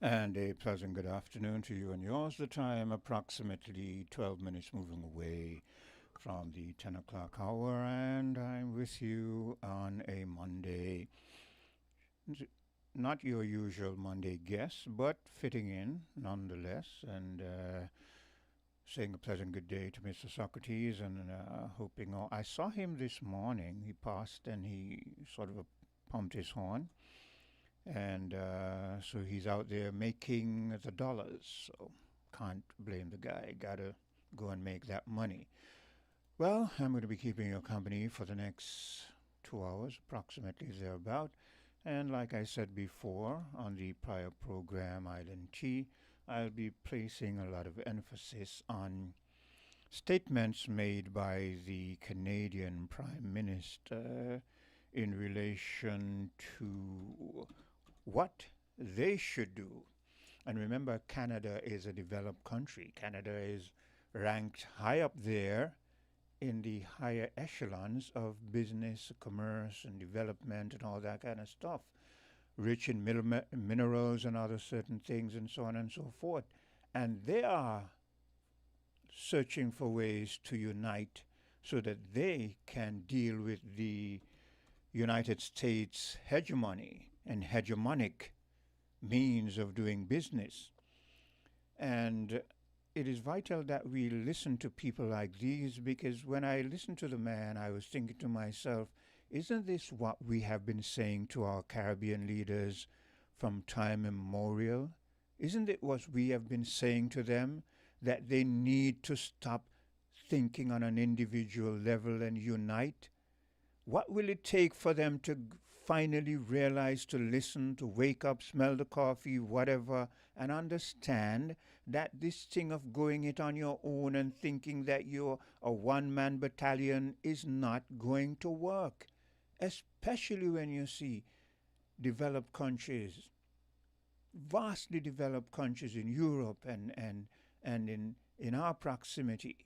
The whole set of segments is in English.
And a pleasant good afternoon to you and yours. The time approximately 12 minutes moving away from the 10 o'clock hour, and I'm with you on a Monday. Not your usual Monday guest, but fitting in nonetheless, and saying a pleasant good day to Mr. Socrates and hoping all. I saw him this morning. He passed and he sort of pumped his horn. And so he's out there making the dollars. So can't blame the guy. Gotta go and make that money. Well, I'm going to be keeping you company for the next 2 hours, approximately thereabout. And like I said before on the prior program, Island Tea, I'll be placing a lot of emphasis on statements made by the Canadian Prime Minister in relation to what they should do. And remember, Canada is a developed country. Canada is ranked high up there in the higher echelons of business, commerce, and development, and all that kind of stuff. Rich in minerals and other certain things, and so on and so forth. And they are searching for ways to unite so that they can deal with the United States hegemony and hegemonic means of doing business. And it is vital that we listen to people like these, because when I listened to the man, I was thinking to myself, isn't this what we have been saying to our Caribbean leaders from time immemorial? Isn't it what we have been saying to them, that they need to stop thinking on an individual level and unite? What will it take for them to finally realize, to listen, to wake up, smell the coffee, whatever, and understand that this thing of going it on your own and thinking that you're a one-man battalion is not going to work, especially when you see developed countries, vastly developed countries in Europe and in our proximity,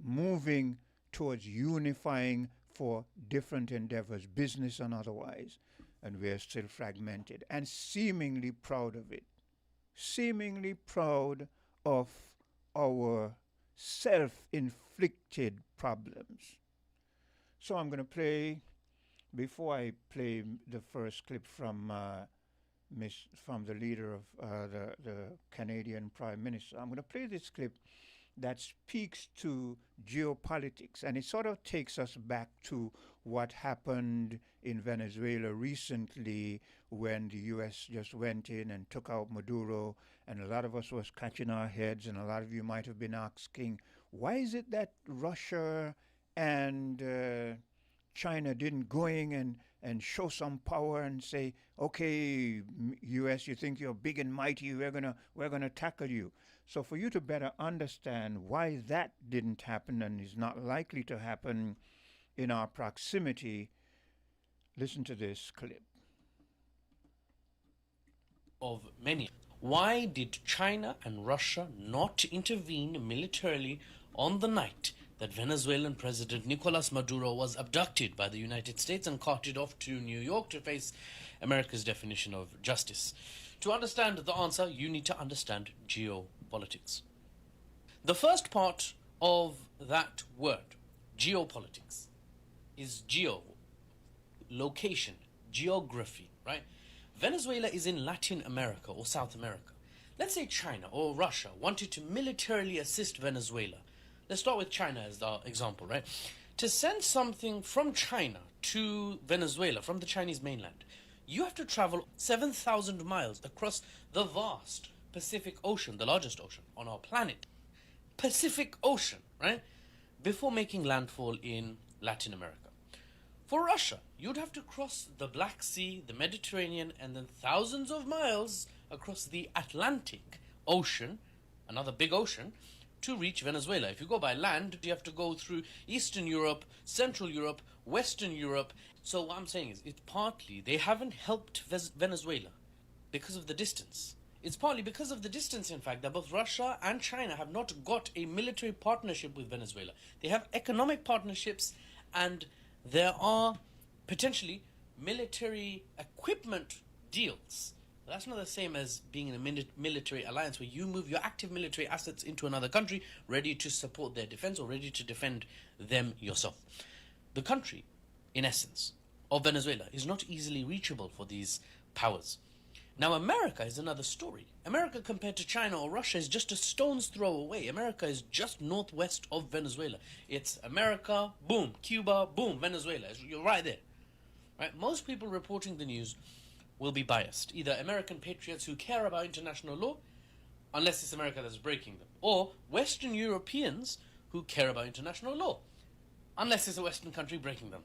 moving towards unifying for different endeavors, business and otherwise, and we are still fragmented and seemingly proud of it, seemingly proud of our self-inflicted problems. So I'm going to play, before I play the first clip from from the leader of the Canadian Prime Minister, I'm going to play this clip that speaks to geopolitics, and it sort of takes us back to what happened in Venezuela recently when the U.S. just went in and took out Maduro, and a lot of us was scratching our heads, and a lot of you might have been asking, why is it that Russia and China didn't go in and show some power and say, okay, U.S., you think you're big and mighty, we're gonna tackle you. So for you to better understand why that didn't happen and is not likely to happen in our proximity, listen to this clip. Of many. Why did China and Russia not intervene militarily on the night that Venezuelan President Nicolas Maduro was abducted by the United States and carted off to New York to face America's definition of justice? To understand the answer, you need to understand geopolitics. The first part of that word, geopolitics, is geo, location, geography, right? Venezuela is in Latin America or South America. Let's say China or Russia wanted to militarily assist Venezuela. Let's start with China as our example, right? To send something from China to Venezuela, from the Chinese mainland, you have to travel 7,000 miles across the vast Pacific Ocean, the largest ocean on our planet. Pacific Ocean, right? Before making landfall in Latin America. For Russia, you'd have to cross the Black Sea, the Mediterranean, and then thousands of miles across the Atlantic Ocean, another big ocean, to reach Venezuela. If you go by land, you have to go through Eastern Europe, Central Europe, Western Europe. So what I'm saying is, it's partly they haven't helped Venezuela because of the distance. It's partly because of the distance, in fact, that both Russia and China have not got a military partnership with Venezuela. They have economic partnerships, and there are potentially military equipment deals But that's not the same as being in a military alliance where you move your active military assets into another country ready to support their defense or ready to defend them yourself. The country, in essence, of Venezuela is not easily reachable for these powers. Now, America is another story. America, compared to China or Russia, is just a stone's throw away. America is just northwest of Venezuela. It's America, boom, Cuba, boom, Venezuela. You're right there. Right? Most people reporting the news will be biased. Either American patriots who care about international law, unless it's America that's breaking them, or Western Europeans who care about international law, unless it's a Western country breaking them.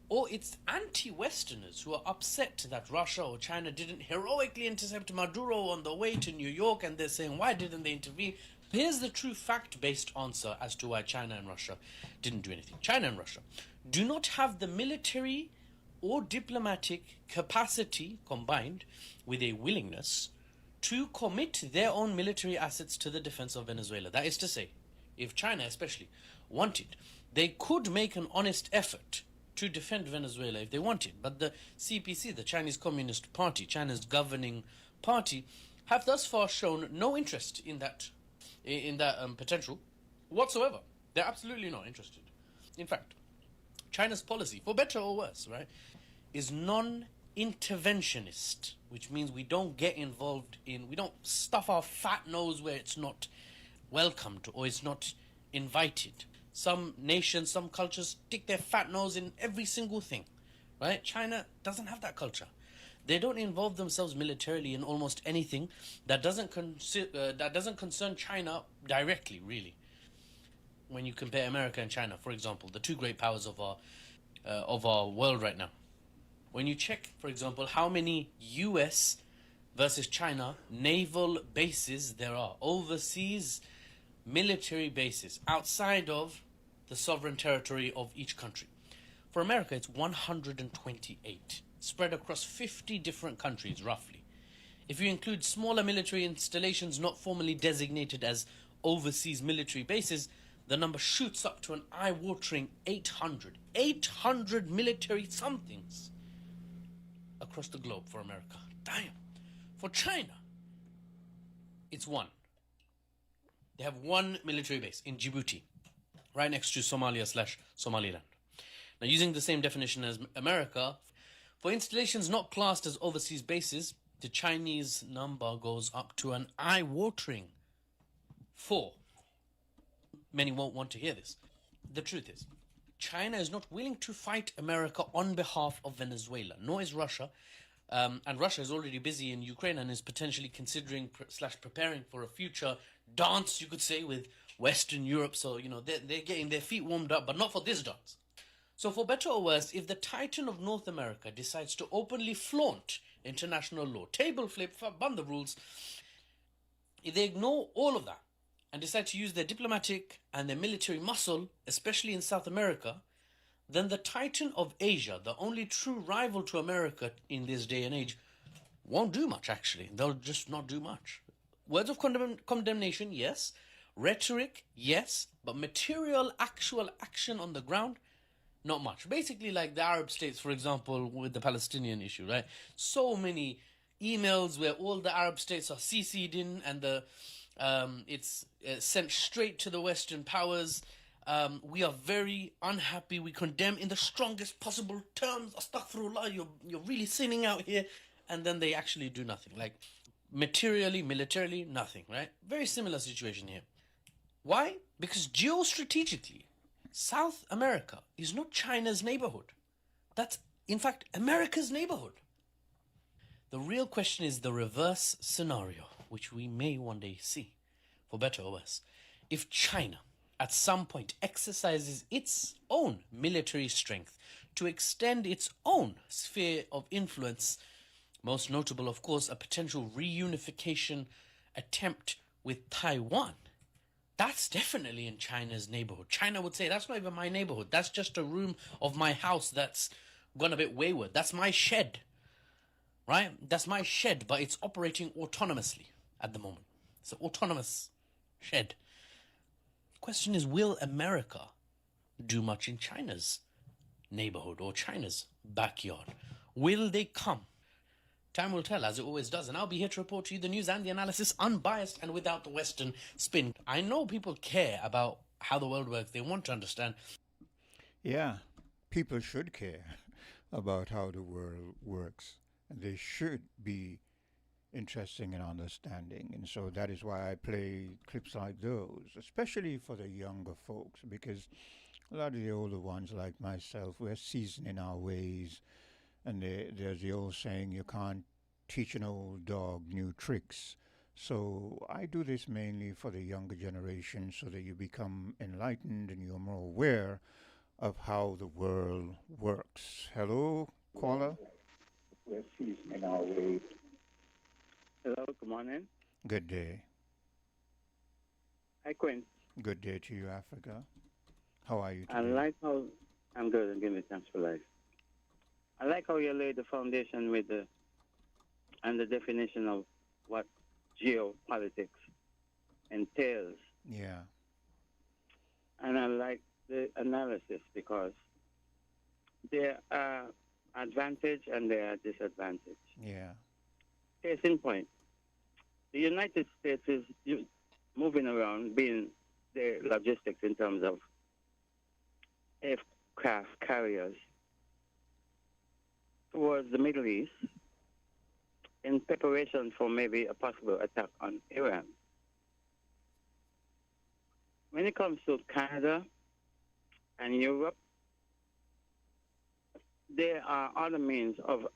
Or it's anti-Westerners who are upset that Russia or China didn't heroically intercept Maduro on the way to New York, and they're saying, why didn't they intervene? Here's the true fact-based answer as to why China and Russia didn't do anything. China and Russia do not have the military or diplomatic capacity combined with a willingness to commit their own military assets to the defense of Venezuela. That is to say, if China especially wanted, they could make an honest effort to defend Venezuela if they wanted. But the CPC, the Chinese Communist Party, China's governing party, have thus far shown no interest in that potential whatsoever. They're absolutely not interested. In fact, China's policy, for better or worse, right, is non-interventionist, which means we don't get involved in, we don't stuff our fat nose where it's not welcomed or it's not invited. Some nations, some cultures stick their fat nose in every single thing, right? China doesn't have that culture. They don't involve themselves militarily in almost anything that doesn't concern China directly, really. When you compare America and China, for example, the two great powers of our world right now. When you check, for example, how many US versus China naval bases there are, overseas military bases outside of the sovereign territory of each country. For America, it's 128, spread across 50 different countries, roughly. If you include smaller military installations not formally designated as overseas military bases, the number shoots up to an eye-watering 800. 800 military somethings across the globe for America. Damn. For China, it's one. They have one military base in Djibouti, right next to Somalia/Somaliland. Now, using the same definition as America, for installations not classed as overseas bases, the Chinese number goes up to an eye-watering 4. Many won't want to hear this. The truth is, China is not willing to fight America on behalf of Venezuela, nor is Russia. And Russia is already busy in Ukraine and is potentially considering / preparing for a future dance, you could say, with Western Europe. So, they're getting their feet warmed up, but not for this dance. So for better or worse, if the Titan of North America decides to openly flaunt international law, table flip, bend the rules, if they ignore all of that and decide to use their diplomatic and their military muscle, especially in South America, then the Titan of Asia, the only true rival to America in this day and age, won't do much, actually. They'll just not do much. Words of condemnation, yes. Rhetoric, yes. But material, actual action on the ground, not much. Basically like the Arab states, for example, with the Palestinian issue, right? So many emails where all the Arab states are CC'd in and it's sent straight to the Western powers. We are very unhappy. We condemn in the strongest possible terms. Astaghfirullah, you're really sinning out here. And then they actually do nothing. Like materially, militarily, nothing, right? Very similar situation here. Why? Because geostrategically, South America is not China's neighborhood. That's, in fact, America's neighborhood. The real question is the reverse scenario, which we may one day see, for better or worse. If China, at some point, exercises its own military strength to extend its own sphere of influence, most notable, of course, a potential reunification attempt with Taiwan, that's definitely in China's neighborhood. China would say, that's not even my neighborhood. That's just a room of my house that's gone a bit wayward. That's my shed, right? That's my shed, but it's operating autonomously at the moment. It's an autonomous shed. The question is, will America do much in China's neighborhood or China's backyard? Will they come Time will tell, as it always does, and I'll be here to report to you the news and the analysis unbiased and without the Western spin. I know people care about how the world works. They want to understand. Yeah, people should care about how the world works. And they should be interesting and understanding. And so that is why I play clips like those, especially for the younger folks, because a lot of the older ones, like myself, we're seasoned in our ways. And there's the old saying, you can't teach an old dog new tricks. So I do this mainly for the younger generation so that you become enlightened and you're more aware of how the world works. Hello, caller. We're seasoned in our ways. Hello, good morning. Good day. Hi, Quinn. Good day to you, Africa. How are you I today? like how I'm good and give me thanks for life. I like how you laid the foundation with the definition of what geopolitics entails. Yeah, And I like the analysis because there are advantage and there are disadvantage. yeah, Case in point, the United States is moving around, being the logistics in terms of aircraft carriers towards the Middle East in preparation for maybe a possible attack on Iran. When it comes to Canada and Europe, there are other means of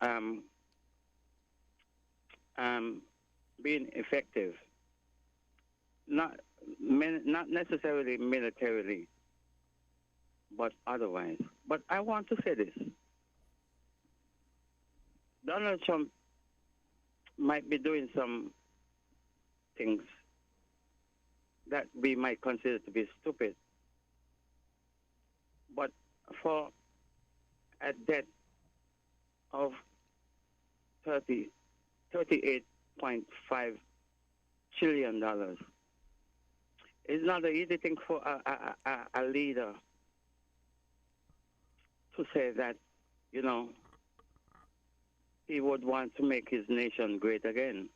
being effective, not necessarily militarily, but otherwise. But I want to say this. Donald Trump might be doing some things that we might consider to be stupid, but for a debt of $38.5 trillion is not an easy thing for a leader to say that, you know, he would want to make his nation great again.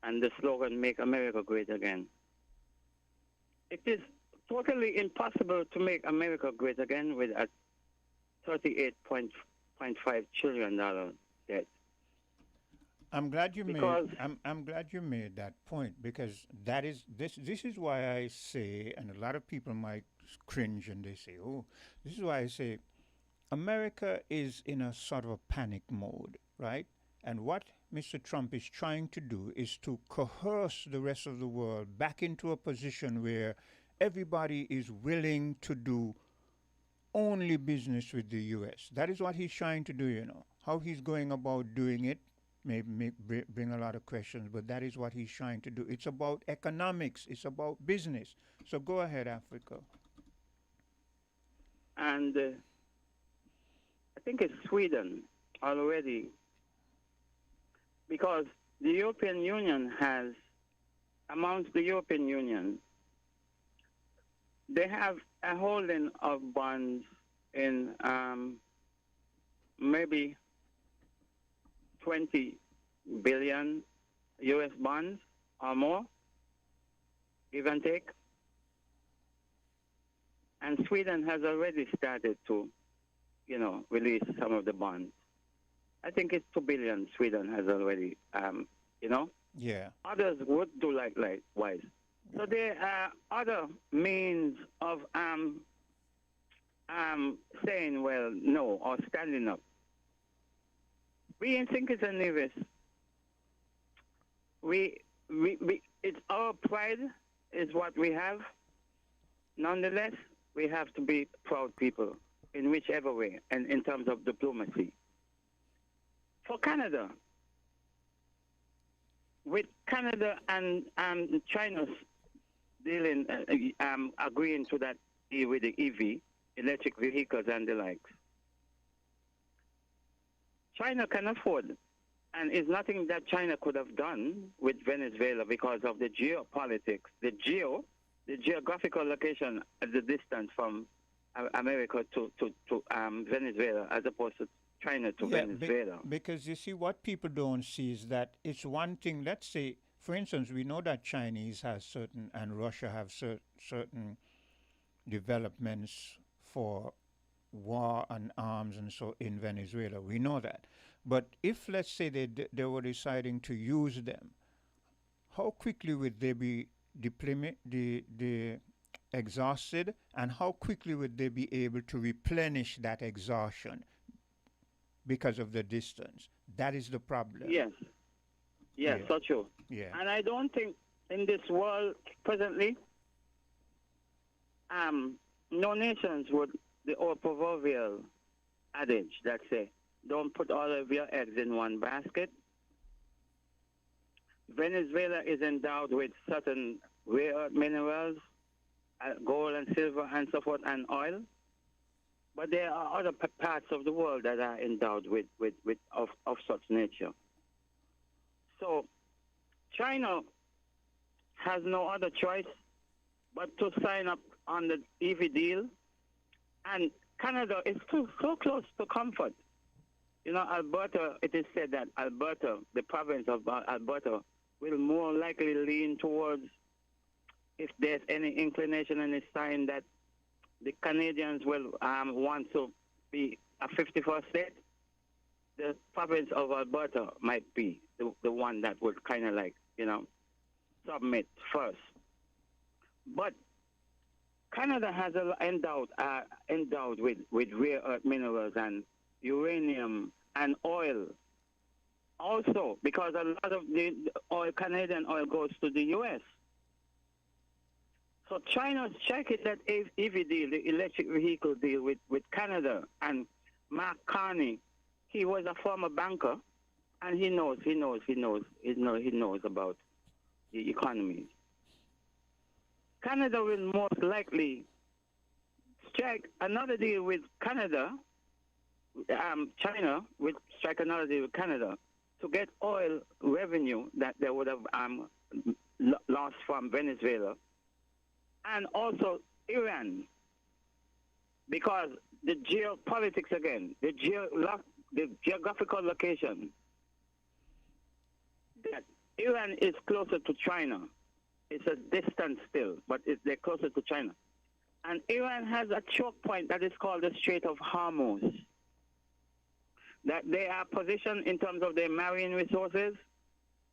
And the slogan, Make America Great Again. It is totally impossible to make America great again with a $38.5 trillion debt. I'm glad you Because- made. I'm glad you made that point because that is this. This is why I say, and a lot of people might cringe and they say, "Oh, this is why I say, America is in a sort of a panic mode, right?" And what Mr. Trump is trying to do is to coerce the rest of the world back into a position where everybody is willing to do only business with the U.S. That is what he's trying to do, you know. How he's going about doing it may bring a lot of questions, but that is what he's trying to do. It's about economics, it's about business. So go ahead, Africa. And I think it's Sweden already, because the European Union has, amongst the European Union, they have a holding of bonds in maybe 20 billion US bonds or more, give and take. And Sweden has already started to, you know, release some of the bonds. I think it's 2 billion Sweden has already, you know. Yeah. Others would do likewise. So there are other means of saying, well, no, or standing up. We in Thinkers and Nevis, it's our pride is what we have. Nonetheless, we have to be proud people in whichever way, and in terms of diplomacy. For Canada, with Canada and China's dealing, agreeing to that deal with the EV, electric vehicles and the likes, China can afford, and it's nothing that China could have done with Venezuela because of the geopolitics, the geographical location at the distance from America to Venezuela, as opposed to China to Yeah, Venezuela. because you see, what people don't see is that it's one thing. Let's say, for instance, we know that Chinese has certain and Russia have certain developments for war and arms and so in Venezuela. We know that. But if let's say they were deciding to use them, how quickly would they be the exhausted, and how quickly would they be able to replenish that exhaustion because of the distance? That is the problem. Yes, yes, Yeah, so true. yeah, And I don't think in this world presently, no nations would, the old proverbial adage that say, don't put all of your eggs in one basket. Venezuela is endowed with certain rare earth minerals, gold and silver and so forth, and oil. But there are other parts of the world that are endowed with of such nature. So China has no other choice but to sign up on the EV deal. And Canada is so close to comfort. You know, Alberta, it is said that Alberta, the province of Alberta, will more likely lean towards, if there's any inclination, any sign that the Canadians will want to be a 51st state, the province of Alberta might be the one that would kind of like, you know, submit first. But Canada has endowed with rare earth minerals and uranium and oil. Also, because a lot of the oil, Canadian oil, goes to the U.S. So China's striking that EV deal, the electric vehicle deal with Canada, and Mark Carney, he was a former banker, and he knows about the economy. Canada will most likely strike another deal with Canada. China will strike another deal with Canada to get oil revenue that they would have lost from Venezuela, and also Iran, because the geopolitics again, the geographical location, that Iran is closer to China. It's a distance still, but they're closer to China. And Iran has a choke point that is called the Strait of Hormuz, that they are positioned in terms of their marine resources,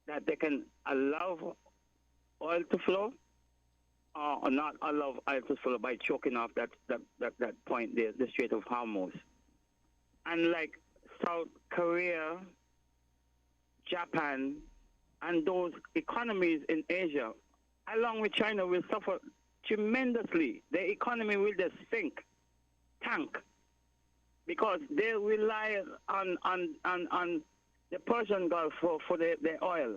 that they can allow oil to flow or not allow oil to flow by choking off that point there, the Strait of Hormuz. And like South Korea, Japan, and those economies in Asia, along with China, will suffer tremendously. Their economy will just tank, because they rely on the Persian Gulf for their oil.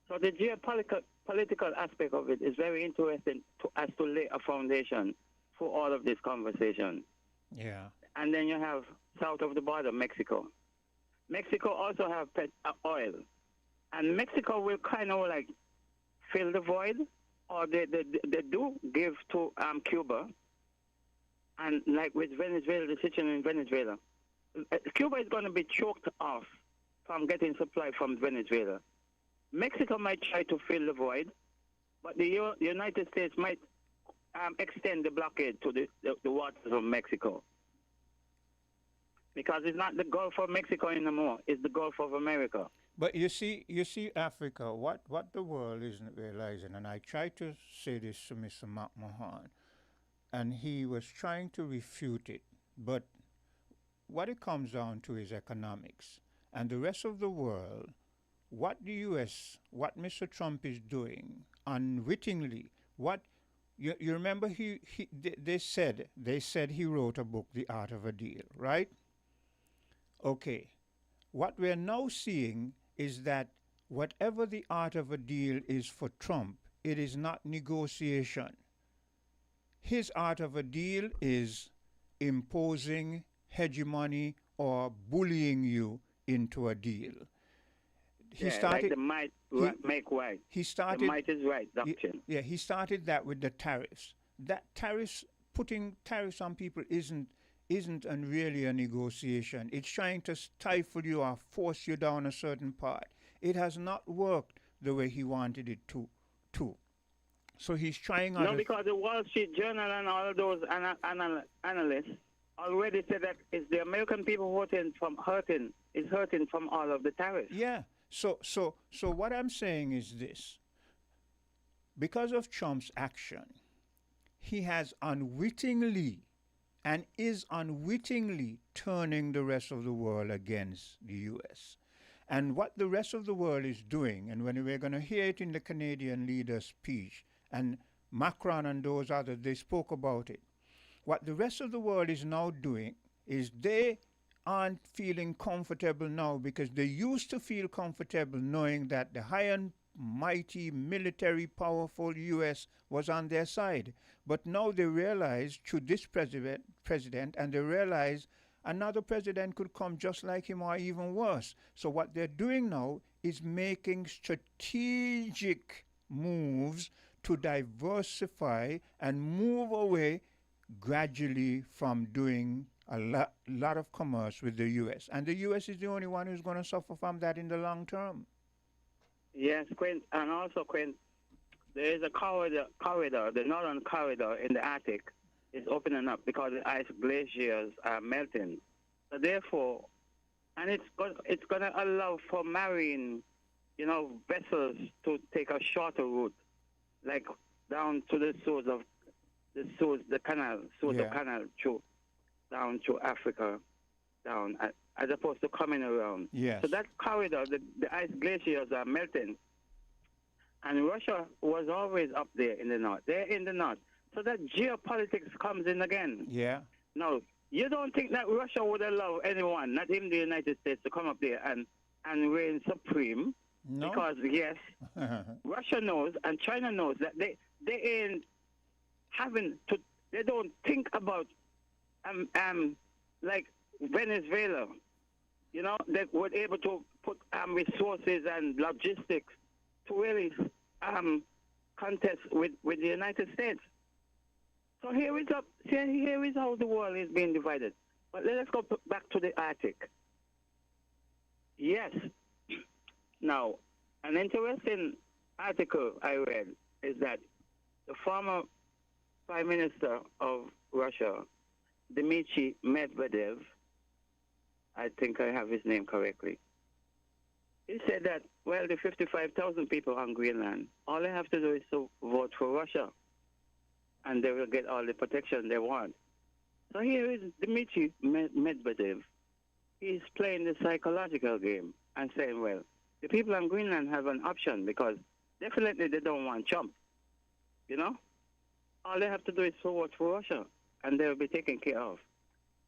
So the geopolitical aspect of it is very interesting as to lay a foundation for all of this conversation. yeah. And then you have south of the border, Mexico. Mexico also have oil. And Mexico will kind of like fill the void, or they do give to Cuba. And like with Venezuela, the situation in Venezuela, Cuba is going to be choked off from getting supply from Venezuela. Mexico might try to fill the void, but the United States might extend the blockade to the waters of Mexico. Because it's not the Gulf of Mexico anymore, it's the Gulf of America. But you see, Africa, what the world isn't realizing, and I tried to say this to Mr. McMahon, and he was trying to refute it, but what it comes down to is economics. And the rest of the world, what the U.S., what Mr. Trump is doing, unwittingly, what you remember they said he wrote a book, The Art of a Deal, right? Okay. What we're now seeing is that whatever the art of a deal is for Trump, it is not negotiation. His art of a deal is imposing hegemony or bullying you into a deal. He started like the might make right. he started The might is right doctrine. yeah, he started that with the tariffs. That tariffs, putting tariffs on people isn't really a negotiation. It's trying to stifle you or force you down a certain path. It has not worked the way he wanted it to. So he's trying No, other. because the Wall Street Journal and all of those analysts already said that it's the American people is hurting from all of the tariffs. Yeah. So what I'm saying is this: because of Trump's action, he has unwittingly and is unwittingly turning the rest of the world against the US. And what the rest of the world is doing, and when we're going to hear it in the Canadian leader's speech, and Macron and those others, they spoke about it. What the rest of the world is now doing is they aren't feeling comfortable now because they used to feel comfortable knowing that the high and mighty military powerful US was on their side. But now they realize through this president and they realize another president could come just like him or even worse. So what they're doing now is making strategic moves to diversify and move away gradually from doing a lot of commerce with the US. And the US is the only one who's going to suffer from that in the long term. Yes, Quint, and also Quint, there is a corridor, the northern corridor in the Arctic is opening up because the ice glaciers are melting. So therefore, and it's going to allow for marine, vessels to take a shorter route, like down to the canal, Yeah. Canal down to Africa, down as opposed to coming around. Yes. So that corridor, the ice glaciers are melting. And Russia was always up there in the north. They're in the north. So that geopolitics comes in again. Yeah. Now, you don't think that Russia would allow anyone, not even the United States, to come up there and reign supreme? No. Because, yes, Russia knows and China knows that they ain't having to, they don't think about, like Venezuela. They were able to put resources and logistics to really contest with the United States. So here is how the world is being divided. But let us go back to the Arctic. Yes. Now, an interesting article I read is that the former Prime Minister of Russia, Dmitry Medvedev, I think I have his name correctly, he said that, well, the 55,000 people on Greenland, all they have to do is to vote for Russia, and they will get all the protection they want. So here is Dmitry Medvedev. He's playing the psychological game and saying, well, the people on Greenland have an option because definitely they don't want Trump. All they have to do is to vote for Russia, and they'll be taken care of.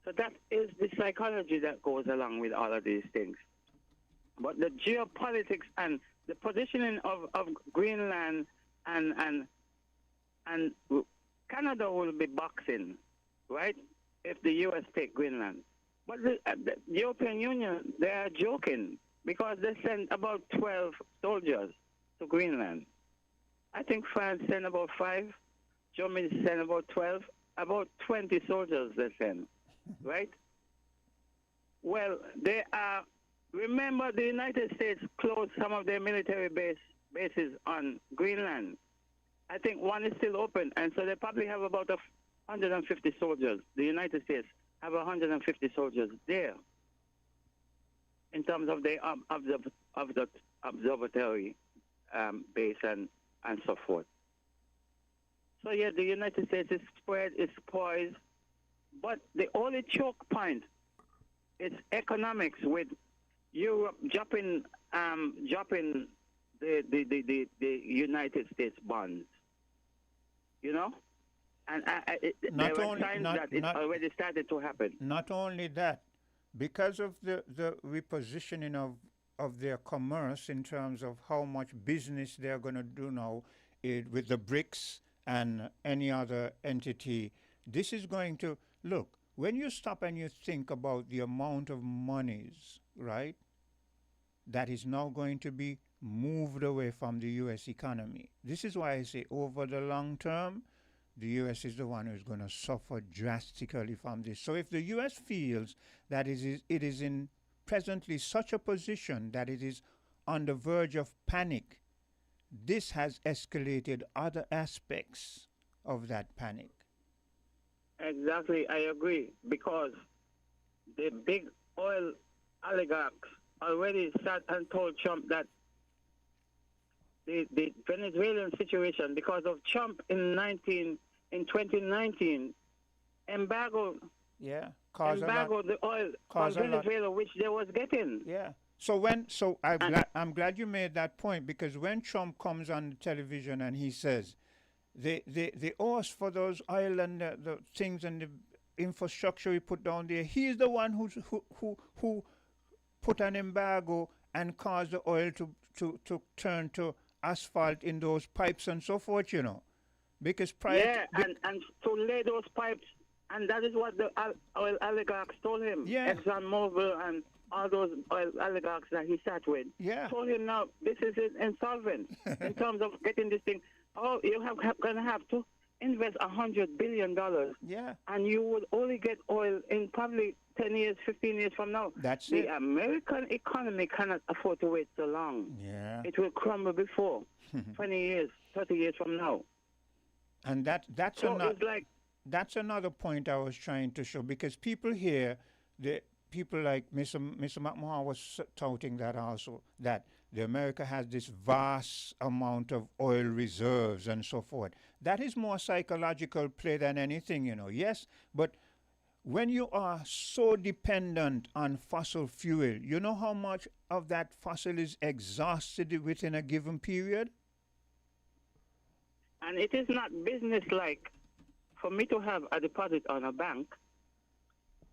So that is the psychology that goes along with all of these things. But the geopolitics and the positioning of Greenland and Canada will be boxing, right, if the U.S. take Greenland. But the European Union, they are joking because they sent about 12 soldiers to Greenland. I think France sent about 5. Germany sent about 12. About 20 soldiers they sent, right? Well, they are... Remember, the United States closed some of their military bases on Greenland. I think one is still open, and so they probably have about 150 soldiers. The United States have 150 soldiers there in terms of the observatory base and so forth. So, yeah, the United States is spread, is poised, but the only choke point is economics with Europe dropping the United States bonds, and there were signs that it already started to happen. Not only that, because of the repositioning of their commerce in terms of how much business they're going to do now with the BRICS and any other entity, this is going to, look, when you stop and you think about the amount of monies, right, that is now going to be moved away from the U.S. economy. This is why I say over the long term, the U.S. is the one who's going to suffer drastically from this. So if the U.S. feels that it is in presently such a position that it is on the verge of panic, this has escalated other aspects of that panic. Exactly, I agree. Because the big oil oligarchs already sat and told Trump that the Venezuelan situation, because of Trump in 2019, embargoed the oil from Venezuela, which they was getting. Yeah. I'm glad you made that point, because when Trump comes on the television and he says they owe us for those oil and the things and the infrastructure we put down there, he's the one who put an embargo and caused the oil to turn to asphalt in those pipes and so forth, because and to lay those pipes, and that is what the oil oligarchs told him. Yeah. ExxonMobil and all those oil oligarchs that he sat with. Yeah. Told him, now this is insolvent in terms of getting this thing. Oh, you gonna have to invest $100 billion. Yeah. And you would only get oil in probably 10 years, 15 years from now. That's the it. American economy cannot afford to wait so long. Yeah. It will crumble before 20 years, 30 years from now. And that's another point I was trying to show, because people here, people like Mr. McMahon was touting that also, that the America has this vast amount of oil reserves and so forth. That is more psychological play than anything, Yes, but when you are so dependent on fossil fuel, you know how much of that fossil is exhausted within a given period? And it is not business-like for me to have a deposit on a bank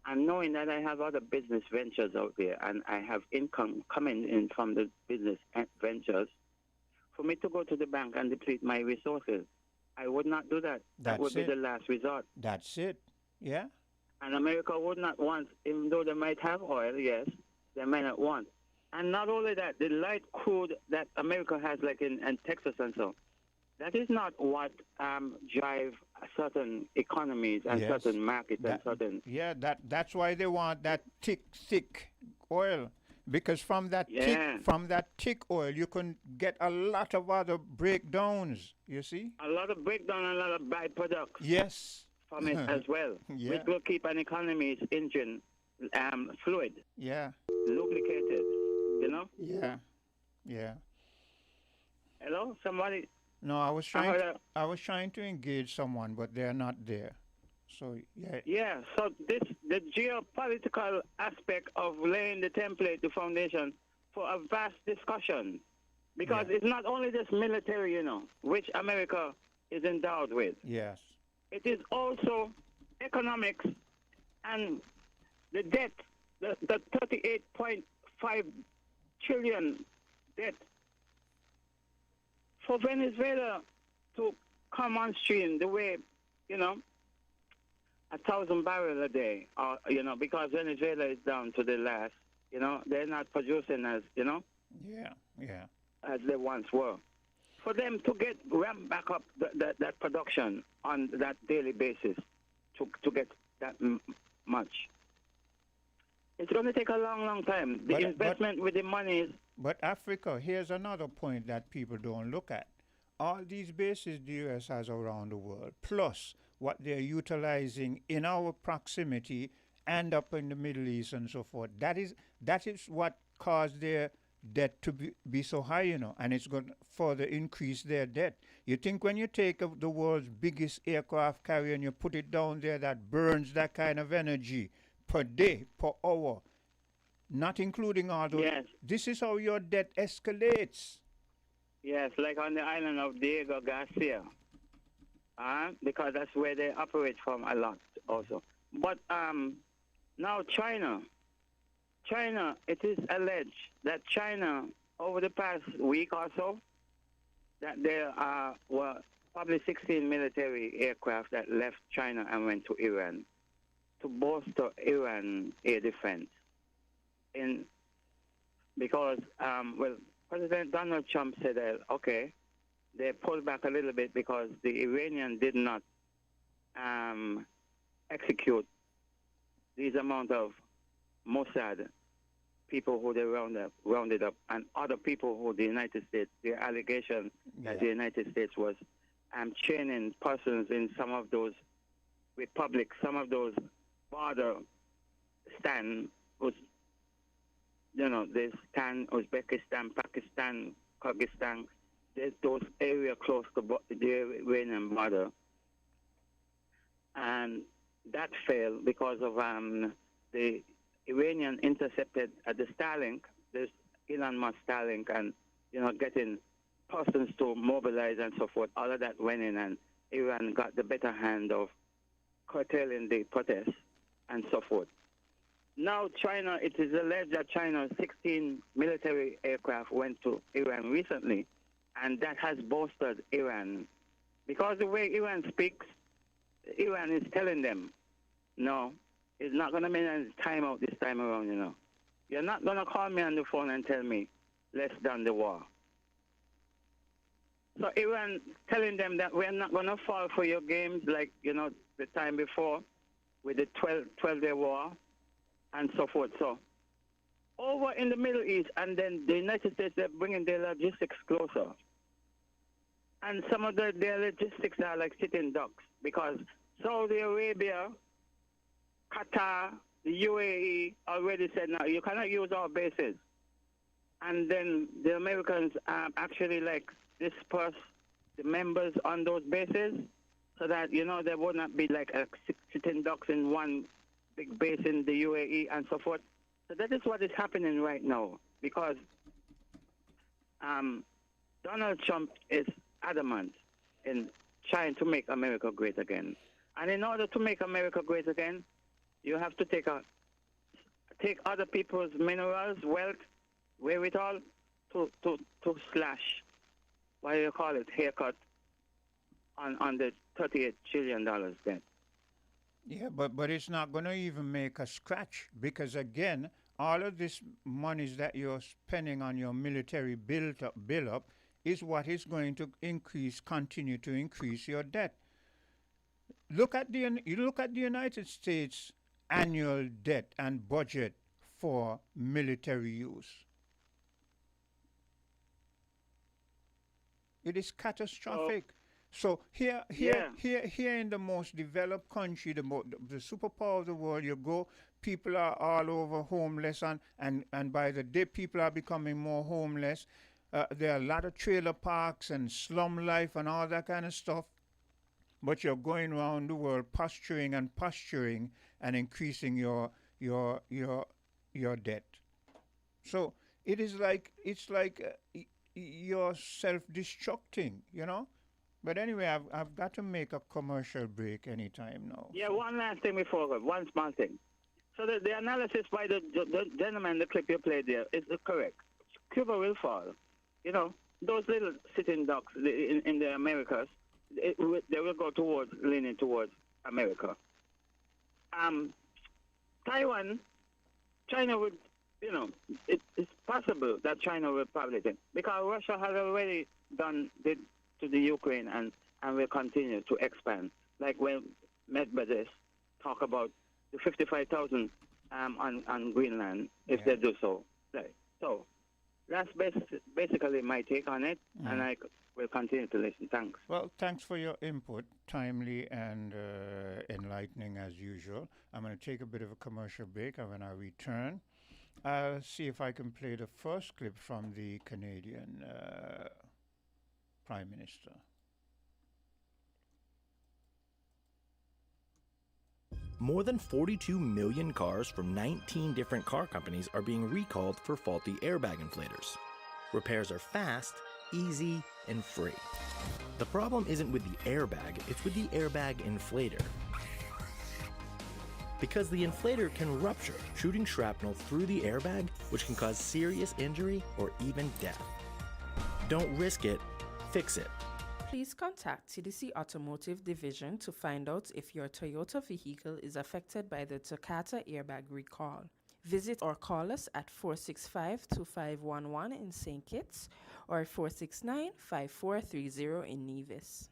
and knowing that I have other business ventures out there and I have income coming in from the business ventures, for me to go to the bank and deplete my resources. I would not do that. That would be the last resort. That's it. Yeah. And America would not want, even though they might have oil, yes, they might not want. And not only that, the light crude that America has, like in Texas and so, that is not what drive certain economies and certain markets and certain. Yeah, that's why they want that thick oil, because from that thick oil you can get a lot of other breakdowns. You see, a lot of breakdown, a lot of byproducts. Yes, from it as well, which will keep an economy's engine fluid. Yeah, lubricated. Yeah, yeah. Hello, somebody. No, I was trying to engage someone, but they're not there. So yeah. Yeah. So the geopolitical aspect of laying the template, the foundation for a vast discussion, because it's not only just military, which America is endowed with. Yes. It is also economics and the debt, the 38.5 trillion debt. For Venezuela to come on stream the way, 1,000 barrels a day, because Venezuela is down to the last, they're not producing as, as they once were. For them to ramp back up that production on that daily basis to get that much, it's going to take a long, long time. The investment with the money is... But Africa, here's another point that people don't look at. All these bases the U.S. has around the world, plus what they're utilizing in our proximity and up in the Middle East and so forth, that is what caused their debt to be so high, and it's going to further increase their debt. You think when you take the world's biggest aircraft carrier and you put it down there that burns that kind of energy per day, per hour, not including all those. Yes. This is how your debt escalates. Yes, like on the island of Diego Garcia. Because that's where they operate from a lot also. But now China, it is alleged that China, over the past week or so, that there were probably 16 military aircraft that left China and went to Iran to bolster Iran air defense. Because President Donald Trump said that, okay, they pulled back a little bit because the Iranian did not execute these amount of Mossad people who they rounded up, and other people who the United States, the allegation that the United States was training persons in some of those republics, some of those border stand, they stand Uzbekistan, Pakistan, Kyrgyzstan, those areas close to the Iranian border. And that failed because of the Iranian intercepted at the Starlink, there's Elon Musk Starlink, and, getting persons to mobilize and so forth. All of that went in, and Iran got the better hand of curtailing the protests and so forth. Now China, it is alleged that China's 16 military aircraft went to Iran recently, and that has bolstered Iran. Because the way Iran speaks, Iran is telling them, no, it's not going to be any time out this time around, You're not going to call me on the phone and tell me, let's done the war. So Iran telling them that we're not going to fall for your games like, the time before with the 12-day war and so forth. So over in the Middle East, and then the United States, they're bringing their logistics closer. And some of their logistics are like sitting ducks because Saudi Arabia, Qatar, the UAE already said, no, you cannot use our bases. And then the Americans actually disperse the members on those bases so that, there would not be like sitting ducks in one big base in the UAE and so forth. So that is what is happening right now because Donald Trump is adamant in trying to make America great again. And in order to make America great again, you have to take other people's minerals, wealth, wherewithal to slash, what do you call it, haircut on the $38 trillion debt. Yeah, but it's not going to even make a scratch because, again, all of this monies that you're spending on your military build up is what is going to continue to increase your debt. Look at the United States annual debt and budget for military use. It is catastrophic. So here in the most developed country, the superpower of the world, you go, people are all over homeless, and by the day people are becoming more homeless. There are a lot of trailer parks and slum life and all that kind of stuff. But you're going around the world posturing and increasing your debt. So it's like you're self-destructing, But anyway, I've got to make a commercial break anytime now. Yeah, one last thing before, one small thing. So the analysis by the gentleman, the clip you played there, is correct. Cuba will fall. Those little sitting ducks in the Americas, they will go leaning towards America. Taiwan, China would, it's possible that China will probably think, because Russia has already did to the Ukraine and will continue to expand. Like when Medvedev talk about the 55,000 on Greenland, if they do so. Right. So that's basically my take on it, and I will continue to listen. Thanks. Well, thanks for your input, timely and enlightening as usual. I'm going to take a bit of a commercial break, and when I return, I'll see if I can play the first clip from the Canadian Prime Minister. More than 42 million cars from 19 different car companies are being recalled for faulty airbag inflators. Repairs are fast, easy, and free. The problem isn't with the airbag, it's with the airbag inflator. Because the inflator can rupture, shooting shrapnel through the airbag, which can cause serious injury or even death. Don't risk it, fix it. Please contact TDC Automotive Division to find out if your Toyota vehicle is affected by the Takata airbag recall. Visit or call us at 465-2511 in St. Kitts or 469-5430 in Nevis.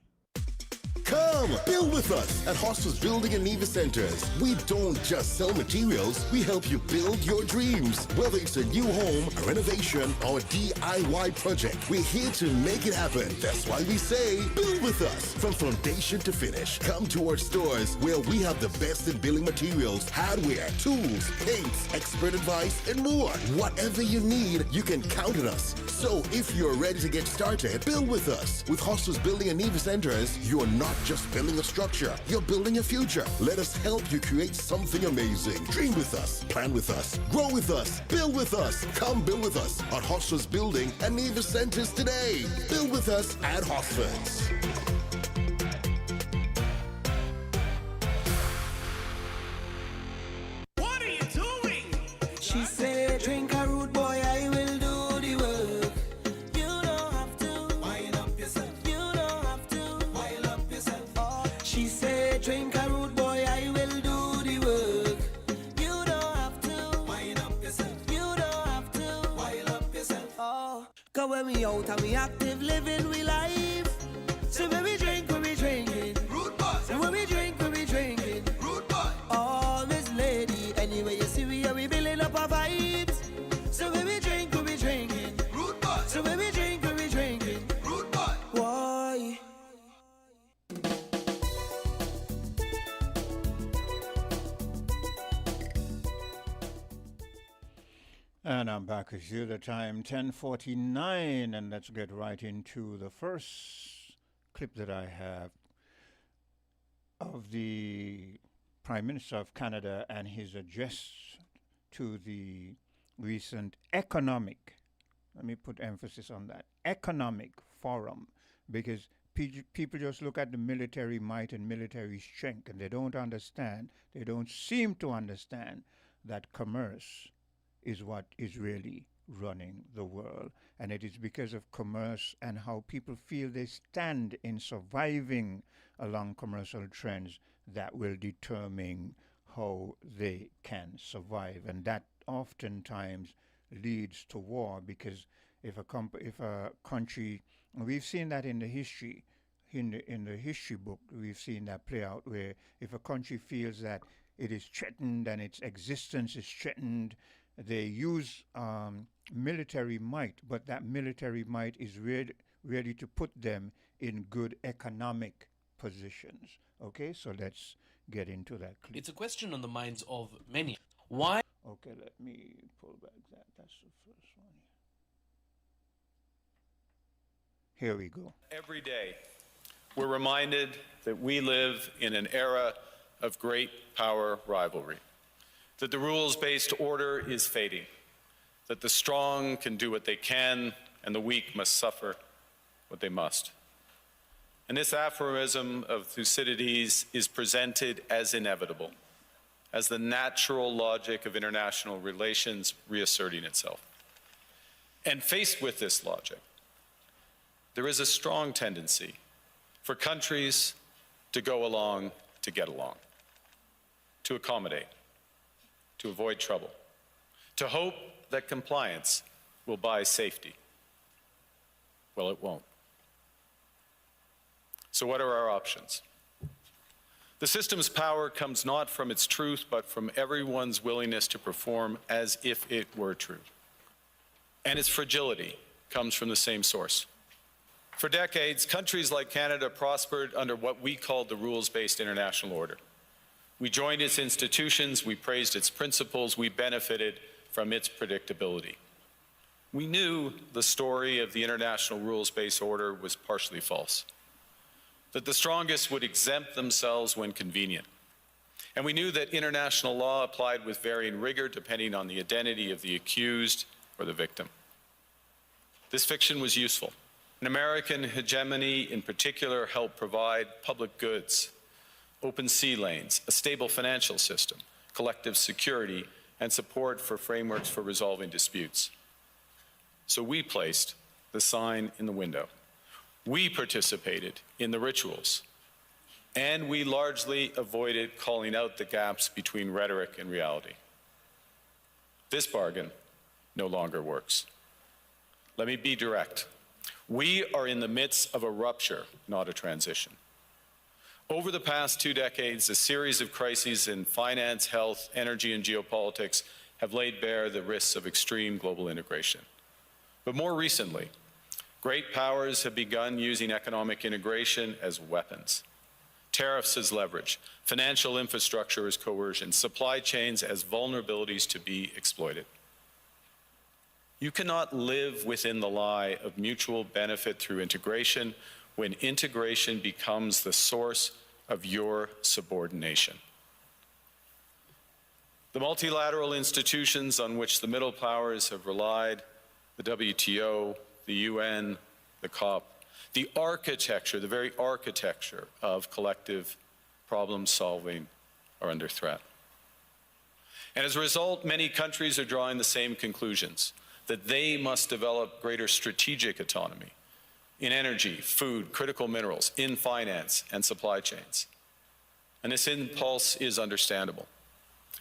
Come, build with us at Hostels Building and Nevis Centers. We don't just sell materials, we help you build your dreams. Whether it's a new home, a renovation, or a DIY project, we're here to make it happen. That's why we say, build with us. From foundation to finish, come to our stores where we have the best in building materials, hardware, tools, paints, expert advice, and more. Whatever you need, you can count on us. So if you're ready to get started, build with us. With Hostels Building and Nevis Centers, you're not just building a structure, you're building a future. Let us help you create something amazing. Dream with us, plan with us, grow with us, build with us. Come build with us at Hostels Building and Nevis Centers today. Build with us at Hostels. What are you doing? She said, drink a rude boy, I will do the work. You don't have to wind up yourself. You don't have to wind up yourself. Oh, she said, drink a rude boy, I will do the work. You don't have to wind up yourself. You don't have to wind up yourself. Oh, cause when we out and we active, living we life. So when we drink, we drinking. Rude boy. So when we drink, we drinking. Rude boy. Oh, Miss Lady, anyway you see we building up our vibes. So when we drink, we drinking. Rude boy. So when we drink, we drinking. Rude boy. Why? And I'm back with you. The time 10:49, and let's get right into the first clip that I have of the Prime Minister of Canada and his address to the recent economic, let me put emphasis on that, economic forum, because people just look at the military might and military strength and they don't seem to understand that commerce is what is really running the world. And it is because of commerce and how people feel they stand in surviving along commercial trends that will determine how they can survive. And that oftentimes leads to war, because if a country, we've seen that in the history, in the history book, we've seen that play out, where if a country feels that it is threatened and its existence is threatened, they use military might, but that military might is ready to put them in good economic positions. Okay, so let's get into that clip. It's a question on the minds of many. Why? Okay, let me pull back that. That's the first one. Here we go. Every day, we're reminded that we live in an era of great power rivalry, that the rules-based order is fading, that the strong can do what they can and the weak must suffer what they must. And this aphorism of Thucydides is presented as inevitable, as the natural logic of international relations reasserting itself. And faced with this logic, there is a strong tendency for countries to go along to get along, to accommodate, to avoid trouble, to hope that compliance will buy safety. Well, it won't. So what are our options? The system's power comes not from its truth, but from everyone's willingness to perform as if it were true. And its fragility comes from the same source. For decades, countries like Canada prospered under what we called the rules-based international order. We joined its institutions, we praised its principles, we benefited from its predictability. We knew the story of the international rules-based order was partially false, that the strongest would exempt themselves when convenient. And we knew that international law applied with varying rigor depending on the identity of the accused or the victim. This fiction was useful. An American hegemony in particular helped provide public goods, open sea lanes, a stable financial system, collective security, and support for frameworks for resolving disputes. So we placed the sign in the window. We participated in the rituals, and we largely avoided calling out the gaps between rhetoric and reality. This bargain no longer works. Let me be direct. We are in the midst of a rupture, not a transition. Over the past 2 decades, a series of crises in finance, health, energy, and geopolitics have laid bare the risks of extreme global integration. But more recently, great powers have begun using economic integration as weapons. Tariffs as leverage, financial infrastructure as coercion, supply chains as vulnerabilities to be exploited. You cannot live within the lie of mutual benefit through integration when integration becomes the source of your subordination. The multilateral institutions on which the middle powers have relied, the WTO, the UN, the COP, the architecture, the very architecture of collective problem solving are under threat. And as a result, many countries are drawing the same conclusions, that they must develop greater strategic autonomy in energy, food, critical minerals, in finance and supply chains. And this impulse is understandable.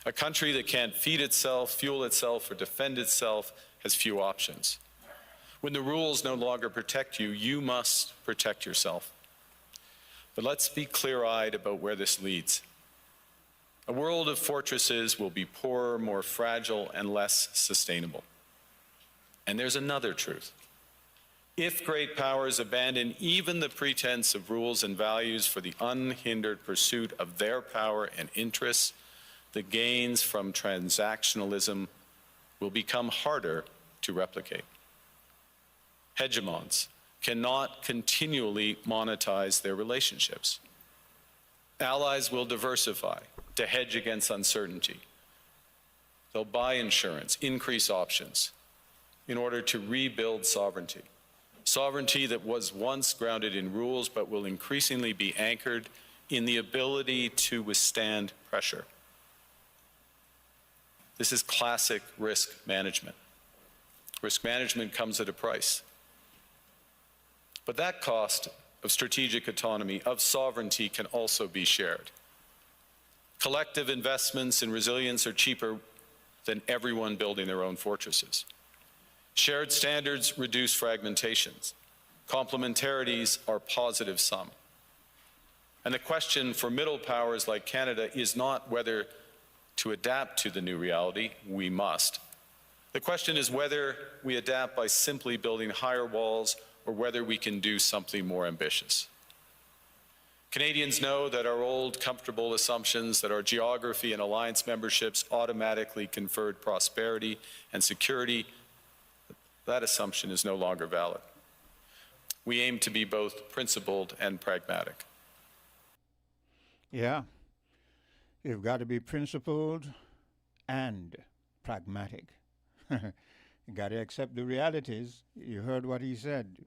A country that can't feed itself, fuel itself, or defend itself has few options. When the rules no longer protect you, you must protect yourself. But let's be clear-eyed about where this leads. A world of fortresses will be poorer, more fragile, and less sustainable. And there's another truth. If great powers abandon even the pretense of rules and values for the unhindered pursuit of their power and interests, the gains from transactionalism will become harder to replicate. Hegemons cannot continually monetize their relationships. Allies will diversify to hedge against uncertainty. They'll buy insurance, increase options in order to rebuild sovereignty. Sovereignty that was once grounded in rules but will increasingly be anchored in the ability to withstand pressure. This is classic risk management. Risk management comes at a price. But that cost of strategic autonomy, of sovereignty, can also be shared. Collective investments in resilience are cheaper than everyone building their own fortresses. Shared standards reduce fragmentations. Complementarities are positive sum. And the question for middle powers like Canada is not whether to adapt to the new reality. We must. The question is whether we adapt by simply building higher walls or whether we can do something more ambitious. Canadians know that our old, comfortable assumptions that our geography and alliance memberships automatically conferred prosperity and security, that assumption is no longer valid. We aim to be both principled and pragmatic. Yeah, you've got to be principled and pragmatic. You got to accept the realities. You heard what he said.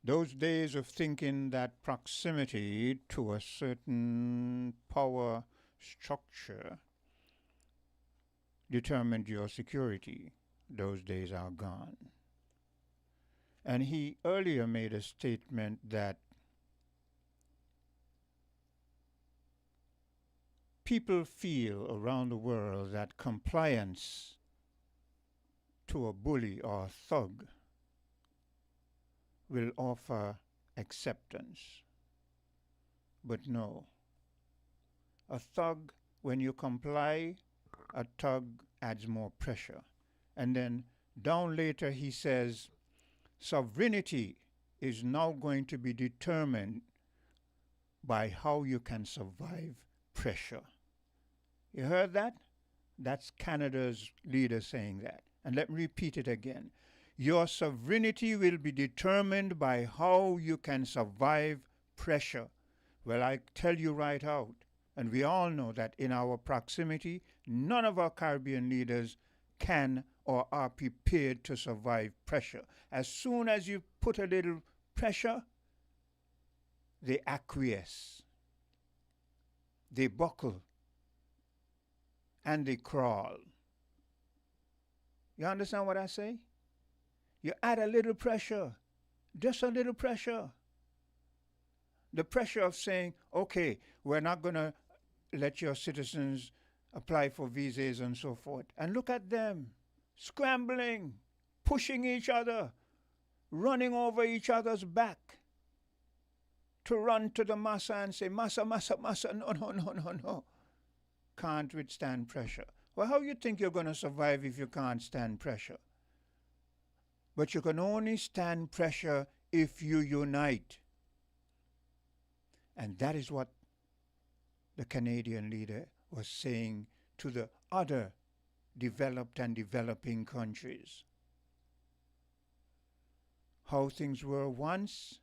Those days of thinking that proximity to a certain power structure determined your security, those days are gone. And he earlier made a statement that people feel around the world that compliance to a bully or a thug will offer acceptance. But no. A thug, when you comply, a thug adds more pressure. And then down later he says, sovereignty is now going to be determined by how you can survive pressure. You heard that? That's Canada's leader saying that. And let me repeat it again. Your sovereignty will be determined by how you can survive pressure. Well, I tell you right out, and we all know that in our proximity, none of our Caribbean leaders can or are prepared to survive pressure. As soon as you put a little pressure, they acquiesce, they buckle, and they crawl. You understand what I say? You add a little pressure, just a little pressure. The pressure of saying, okay, we're not going to let your citizens apply for visas and so forth. And look at them, scrambling, pushing each other, running over each other's back. to run to the massa and say, massa, massa, massa, no, no, no, no, no. Can't withstand pressure. Well, how you think you're going to survive if you can't stand pressure? But you can only stand pressure if you unite. And that is what the Canadian leader was saying to the other developed and developing countries. How things were once,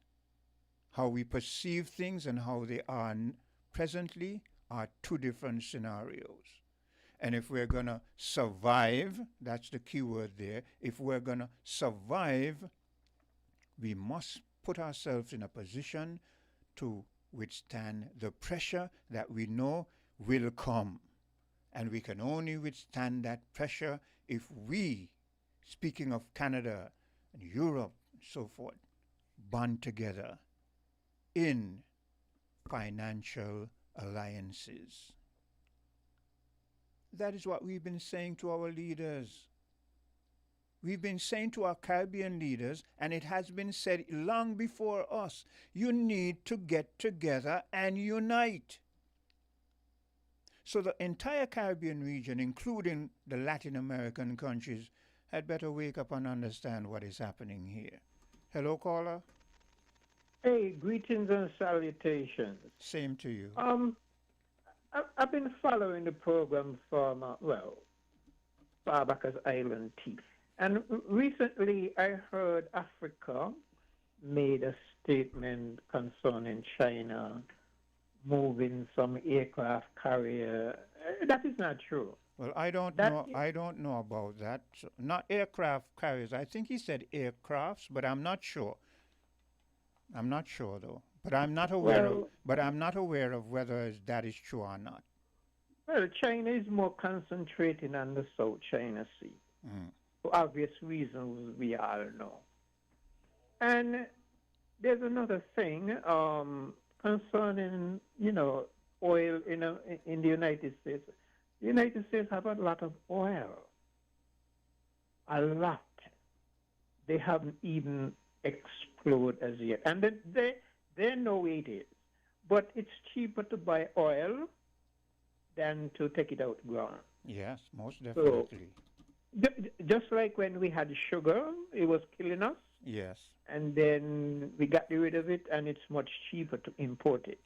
how we perceive things, and how they are presently are two different scenarios. And if we're going to survive, that's the key word there, if we're going to survive, we must put ourselves in a position to withstand the pressure that we know will come. And we can only withstand that pressure if we, speaking of Canada and Europe and so forth, band together in financial alliances. That is what we've been saying to our leaders. We've been saying to our Caribbean leaders, and it has been said long before us, you need to get together and unite. So the entire Caribbean region, including the Latin American countries, had better wake up and understand what is happening here. Hello, caller. Hey, greetings and salutations. Same to you. I've been following the program from, far back as Island Tea. And recently I heard Africa made a statement concerning China moving some aircraft carrier. That is not true. Well, I don't know about that. So, not aircraft carriers. I think he said aircrafts, but I'm not sure. I'm not sure though. But I'm not aware of whether that is true or not. Well, China is more concentrating on the South China Sea. For obvious reasons we all know. And there's another thing concerning, oil in the United States. The United States have a lot of oil. A lot. They haven't even exploded as yet. And they know it is. But it's cheaper to buy oil than to take it out ground. Yes, most definitely. So, just like when we had sugar, it was killing us. Yes. And then we got rid of it, and it's much cheaper to import it.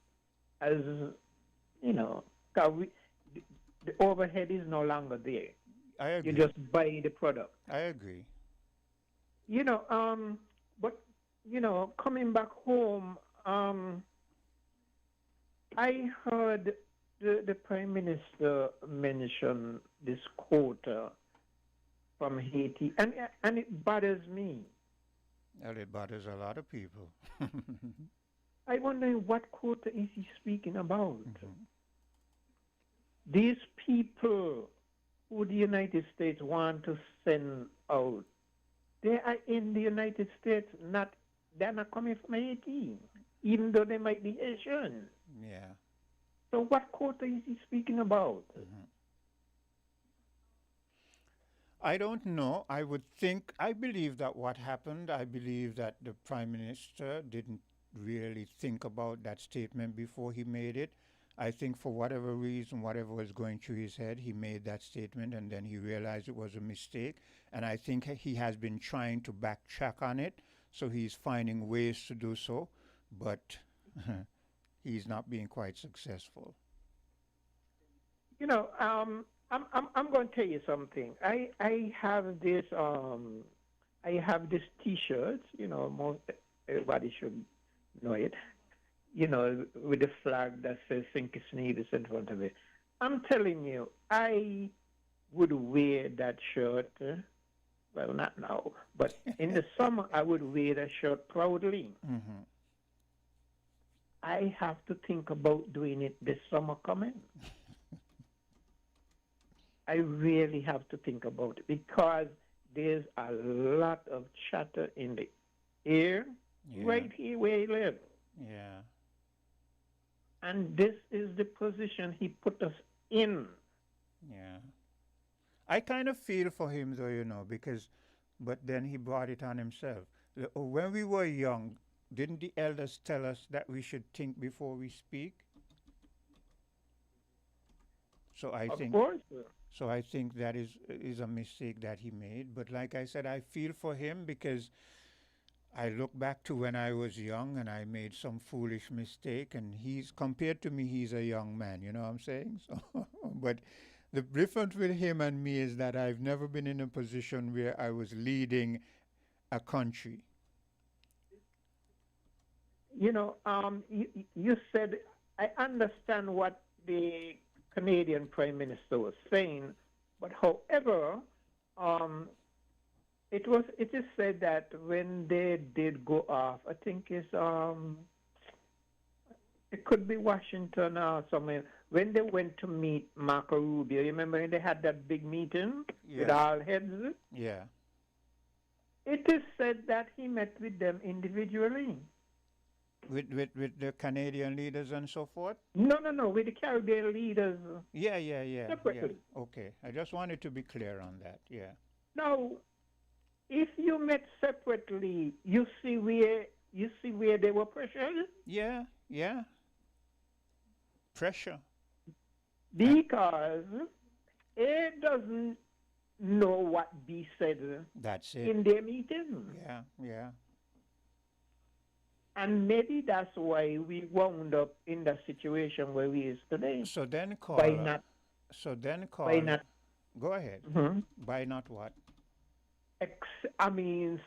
As, 'cause the overhead is no longer there. I agree. You just buy the product. I agree. But, coming back home, I heard the Prime Minister mention this quota from Haiti, and it bothers me. Well, it bothers a lot of people. I wonder what quota is he speaking about? These people who the United States want to send out, they are in the United States, they're not coming from Haiti, even though they might be Asian. Yeah. So what quota is he speaking about? I don't know. I believe that what happened, I believe that the Prime Minister didn't really think about that statement before he made it. I think for whatever reason, whatever was going through his head, he made that statement and then he realized it was a mistake. And I think he has been trying to backtrack on it. So he's finding ways to do so, but he's not being quite successful. I'm going to tell you something. I have this T-shirt. Most everybody should know it. With the flag that says "Think it's Nevis" in front of it. I'm telling you, I would wear that shirt. Well, not now, but in the summer, I would wear that shirt proudly. I have to think about doing it this summer coming. I really have to think about it because there's a lot of chatter in the air right here where I live. Yeah. And this is the position he put us in. Yeah. I kind of feel for him, though, but then he brought it on himself. When we were young, didn't the elders tell us that we should think before we speak? So I Of think course. so I think that is a mistake that he made. But like I said, I feel for him because I look back to when I was young and I made some foolish mistake, and he's compared to me, he's a young man. You know what I'm saying? So, but the difference with him and me is that I've never been in a position where I was leading a country. You said, I understand what the Canadian Prime Minister was saying, but however, it is said that when they did go off, I think it could be Washington or somewhere, when they went to meet Marco Rubio. You remember when they had that big meeting with all heads? Yeah. It is said that he met with them individually. With the Canadian leaders and so forth? No, with the Caribbean leaders. Yeah. Separately. Okay. I just wanted to be clear on that. Yeah. Now, if you met separately, you see where they were pressured? Yeah. Pressure. Because A doesn't know what B said That's it. in their meeting. Yeah. And maybe that's why we wound up in the situation where we is today. So then By caller. not, Caller. not, Go ahead. mhm. By not what?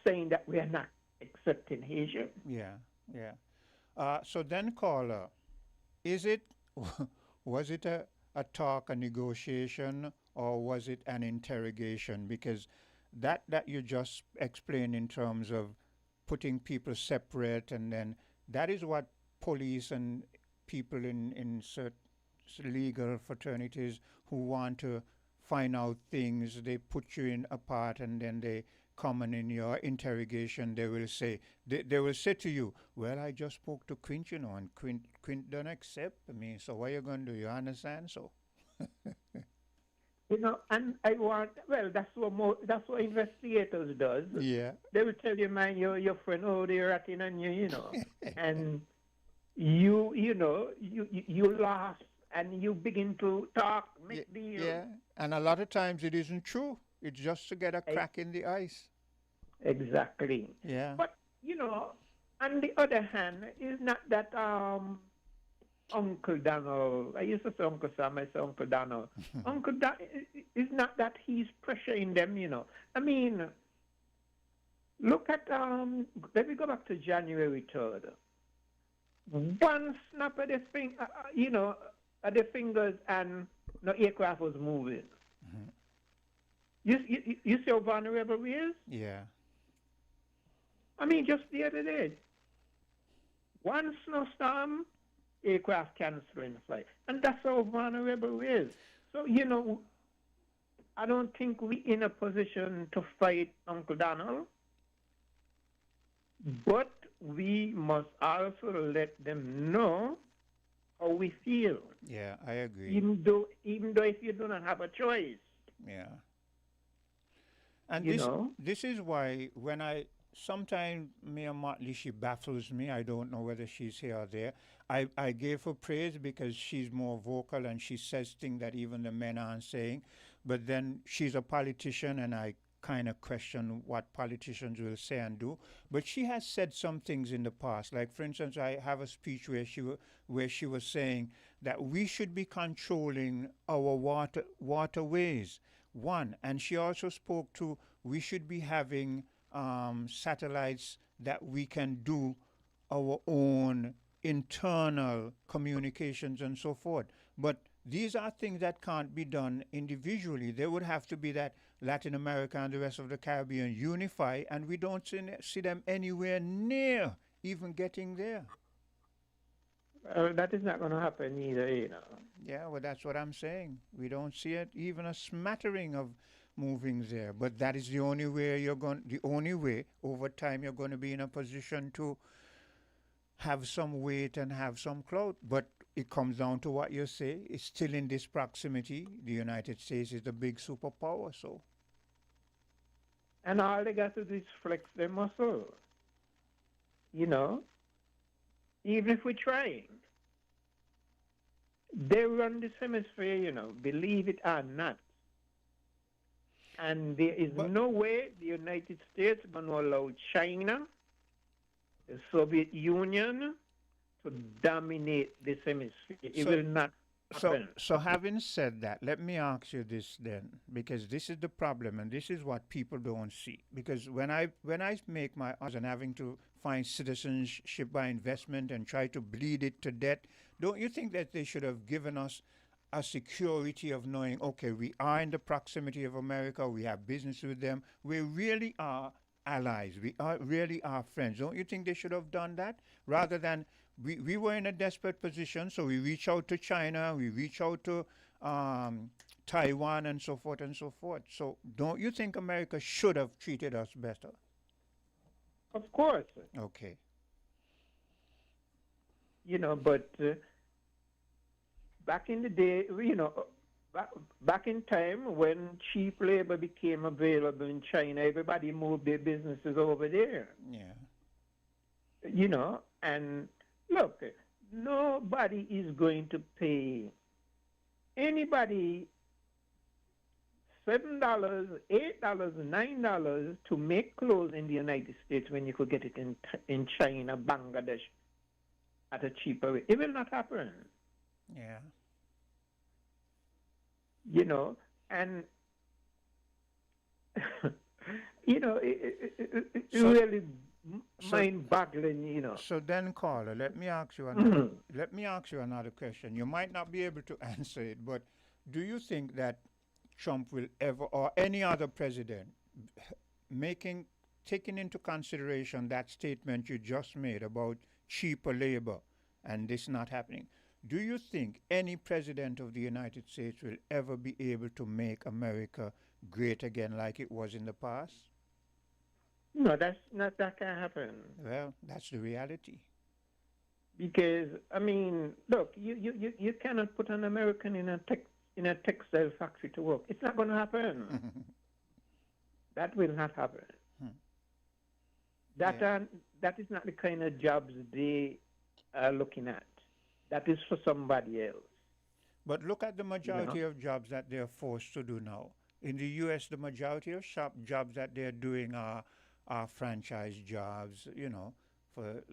saying that we are not accepting Haitian. Yeah. So then caller, is it was it a talk, a negotiation, or was it an interrogation? Because that you just explained in terms of putting people separate, and then that is what police and people in certain legal fraternities who want to find out things, they put you in apart, and then they come and in your interrogation they will say to you, well, I just spoke to Quint, and Quint don't accept me, so what are you going to do? You understand? So And that's what investigators does. yeah. They will tell you, man, your friend, oh, they're ratting on you, and you laugh and you begin to talk, make deals. Yeah, and a lot of times it isn't true. It's just to get a crack in the ice. Exactly. Yeah. But on the other hand, it's not that Uncle Donald, I used to say Uncle Sam, I say Uncle Donald. Uncle Donald, it's not that he's pressuring them, I mean, look at, let me go back to January 3rd. One snap of the of the fingers, and no aircraft was moving. You see how vulnerable we is? Yeah. I mean, just the other day, one snowstorm, aircraft canceling flight. And that's how vulnerable we is. So, I don't think we're in a position to fight Uncle Donald, but we must also let them know how we feel. Yeah, I agree. Even though if you do not have a choice. Yeah. And You this know? this is why when sometimes Mia Motley, she baffles me. I don't know whether she's here or there. I gave her praise because she's more vocal and she says things that even the men aren't saying. But then she's a politician, and I kind of question what politicians will say and do. But she has said some things in the past. Like, for instance, I have a speech where she was saying that we should be controlling our waterways. One, and she also spoke to we should be having satellites that we can do our own internal communications and so forth. But these are things that can't be done individually. There would have to be that Latin America and the rest of the Caribbean unify, and we don't see them anywhere near even getting there. That is not going to happen either, Yeah, well, that's what I'm saying. We don't see it, even a smattering of moving there. But that is the only way over time you're going to be in a position to have some weight and have some clout. But it comes down to what you say. It's still in this proximity. The United States is the big superpower, so. And all they got to do is flex their muscle. you know, even if we're trying, they run this hemisphere, you know, believe it or not. And there is no way the United States going to allow China, the Soviet Union, to dominate this hemisphere. It will not happen. So having said that, let me ask you this then, because this is the problem, and this is what people don't see. Because when I make my and having to find citizenship by investment and try to bleed it to death, don't you think that they should have given us a security of knowing, okay, we are in the proximity of America, we have business with them, we really are allies, we are really are friends. Don't you think they should have done that rather than we were in a desperate position, so we reach out to China, we reach out to Taiwan, and so forth and so forth. So don't you think America should have treated us better? Of course. Okay. You know, but back in the day, you know, back in time when cheap labor became available in China, everybody moved their businesses over there. Yeah. You know, and look, nobody is going to pay anybody $7, $8, $9 to make clothes in the United States when you could get it in China, Bangladesh at a cheaper rate. It will not happen. Yeah. You know, and you know, it's really mind-boggling. You know. So then, caller, let me ask you another question. You might not be able to answer it, but do you think that Trump will ever, or any other president, taking into consideration that statement you just made about cheaper labor and this not happening, do you think any president of the United States will ever be able to make America great again like it was in the past? No, that can't happen. Well, that's the reality. Because I mean, look, you cannot put an American in a textile factory to work. It's not going to happen. That will not happen. That is not the kind of jobs they are looking at. That is for somebody else. But look at the majority of jobs that they're forced to do now. In the U.S., the majority of jobs that they're doing are franchise jobs, you know, for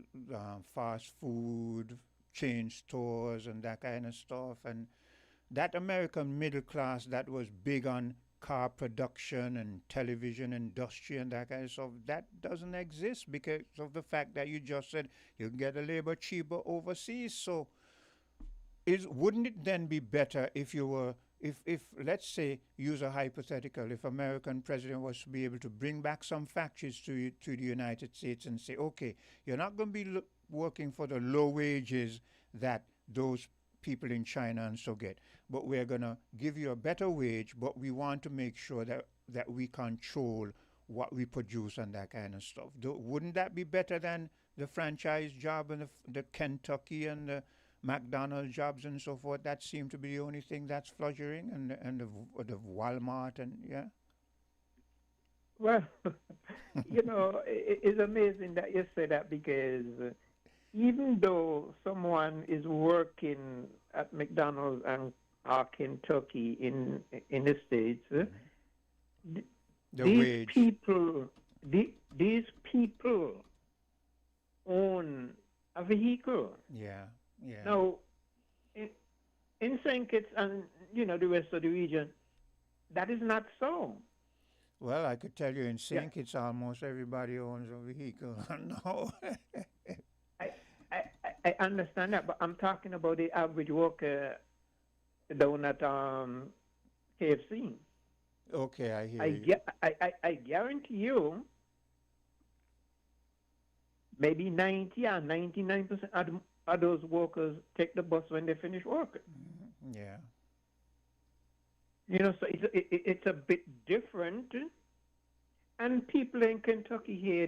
fast food, chain stores, and that kind of stuff. And that American middle class that was big on car production and television industry and that kind of stuff, that doesn't exist because of the fact that you just said you can get the labor cheaper overseas. So wouldn't it then be better if you were, if let's say, use a hypothetical, if American president was to be able to bring back some factories to the United States and say, okay, you're not going to be working for the low wages that those people in China and so get, but we're going to give you a better wage, but we want to make sure that we control what we produce and that kind of stuff. Wouldn't that be better than the franchise job and the Kentucky and the McDonald's jobs and so forth? That seem to be the only thing that's flourishing, and the Walmart and yeah. Well, you know, it's amazing that you say that, because even though someone is working at McDonald's and Kentucky in the States, these people own a vehicle. Yeah. Yeah. Now, in St. Kitts and, you know, the rest of the region, that is not so. Well, I could tell you in St. Kitts almost everybody owns a vehicle. No. I understand that, but I'm talking about the average worker down at KFC. Okay, I hear you. I guarantee you, maybe 90 or 99% of those workers take the bus when they finish working. Yeah. You know, so it's a bit different. And people in Kentucky here,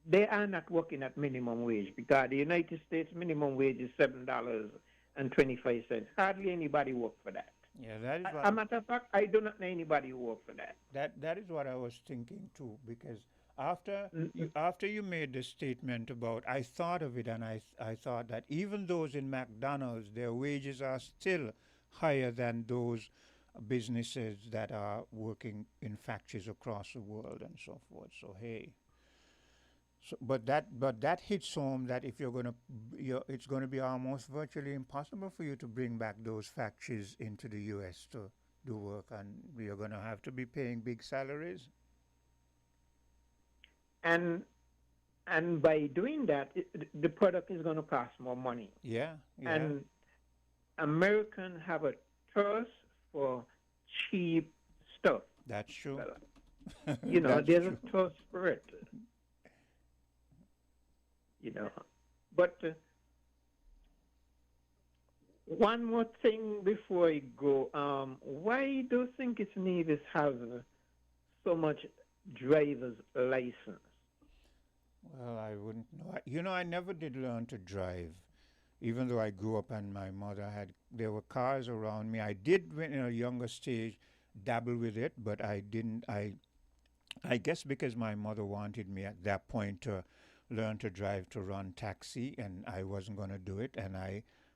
they are not working at minimum wage, because the United States minimum wage is $7.25. Hardly anybody work for that. Yeah, that is what. As a matter of fact, I do not know anybody who work for that. That is what I was thinking too, because After you made the statement about, I thought of it, and I thought that even those in McDonald's, their wages are still higher than those businesses that are working in factories across the world and so forth. So hey, but that hits home that if it's going to be almost virtually impossible for you to bring back those factories into the U.S. to do work, and you're going to have to be paying big salaries. And by doing that, the product is going to cost more money. Yeah, yeah. And Americans have a thirst for cheap stuff. That's true. There's true. a thirst for it. But one more thing before I go. Why do you think it's Nevis has so much driver's license? Well, I wouldn't know. I never did learn to drive, even though I grew up and my mother there were cars around me. I did, when in a younger stage, dabble with it, but I didn't. I guess because my mother wanted me at that point to learn to drive to run taxi, and I wasn't going to do it. And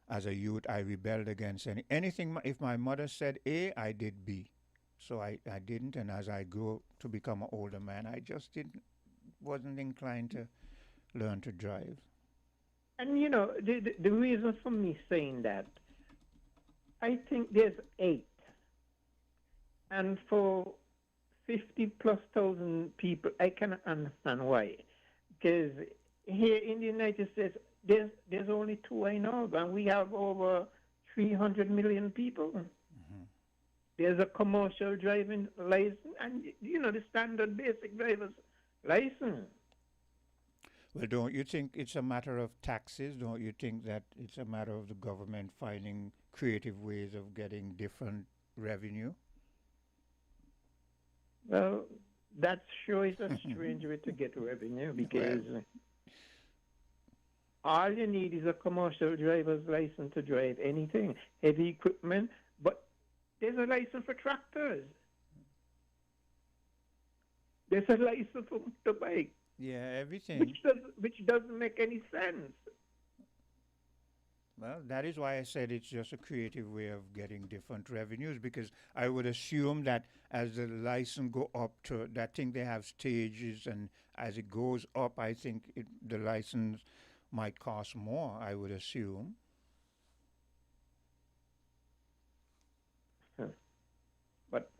as a youth, I rebelled against anything. If my mother said A, I did B. So I didn't. And as I grew to become an older man, I just wasn't inclined to learn to drive. And the reason for me saying that, I think there's 8, and for 50,000+ people, I cannot understand why. Because here in the United States, there's only 2 I know, and we have over 300 million people. Mm-hmm. There's a commercial driving license, and the standard basic driver's license. Well, don't you think it's a matter of taxes? Don't you think that it's a matter of the government finding creative ways of getting different revenue? Well, that sure is a strange way to get revenue, because all you need is a commercial driver's license to drive anything, heavy equipment, but there's a license for tractors. There's a license for motorbike. Yeah, everything. Which doesn't make any sense. Well, that is why I said it's just a creative way of getting different revenues, because I would assume that as the license go up to, I think they have stages, and as it goes up, I think the license might cost more, I would assume. But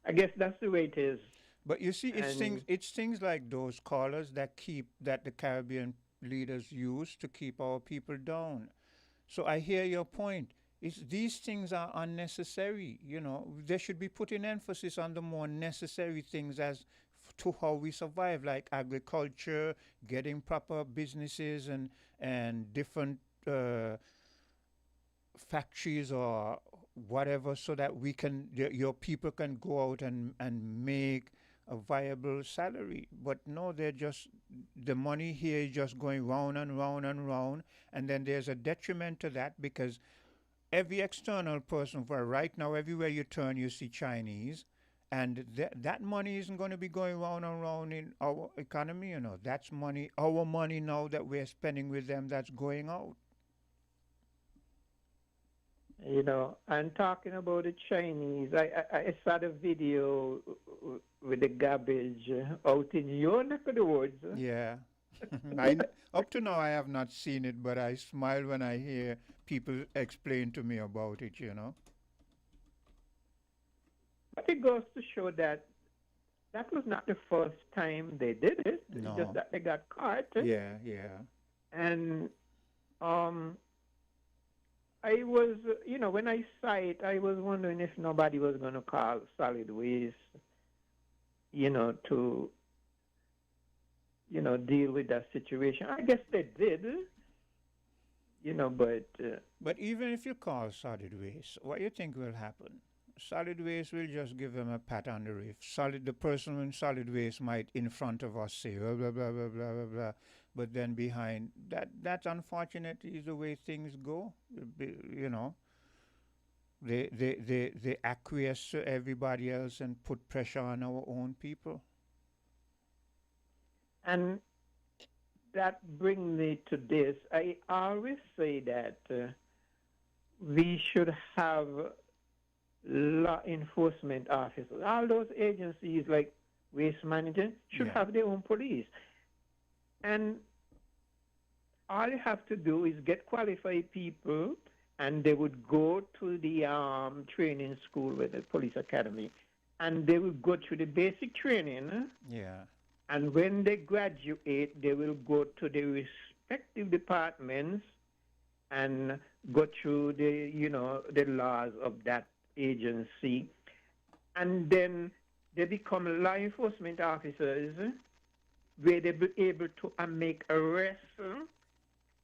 I guess that's the way it is. But you see, it's things like those collars that the Caribbean leaders use to keep our people down. So I hear your point. These things are unnecessary. There should be put in emphasis on the more necessary things as to how we survive, like agriculture, getting proper businesses and different factories or whatever, so that your people can go out and make a viable salary. But no, the money here is just going round and round and round, and then there's a detriment to that, because every external person, for right now, everywhere you turn, you see Chinese, and that money isn't going to be going round and round in our economy. That's our money now that we're spending with them, that's going out. And talking about the Chinese, I saw the video with the garbage out in your neck of the woods. Yeah. Up to now, I have not seen it, but I smile when I hear people explain to me about it, But it goes to show that was not the first time they did it. No. It's just that they got caught. Yeah. And I was, when I saw it, I was wondering if nobody was going to call solid waste, to, deal with that situation. I guess they did, but... But even if you call solid waste, what do you think will happen? Solid waste will just give them a pat on the wrist. The person in solid waste might, in front of us, say, blah, blah, blah, blah, blah, blah. But then behind, that's unfortunate is the way things go. They acquiesce to everybody else and put pressure on our own people. And that brings me to this. I always say that we should have law enforcement officers. All those agencies like waste management should have their own police. And all you have to do is get qualified people, and they would go to the training school with the police academy, and they will go through the basic training. Yeah. And when they graduate, they will go to the respective departments and go through the laws of that agency. And then they become law enforcement officers where they be able to make arrests.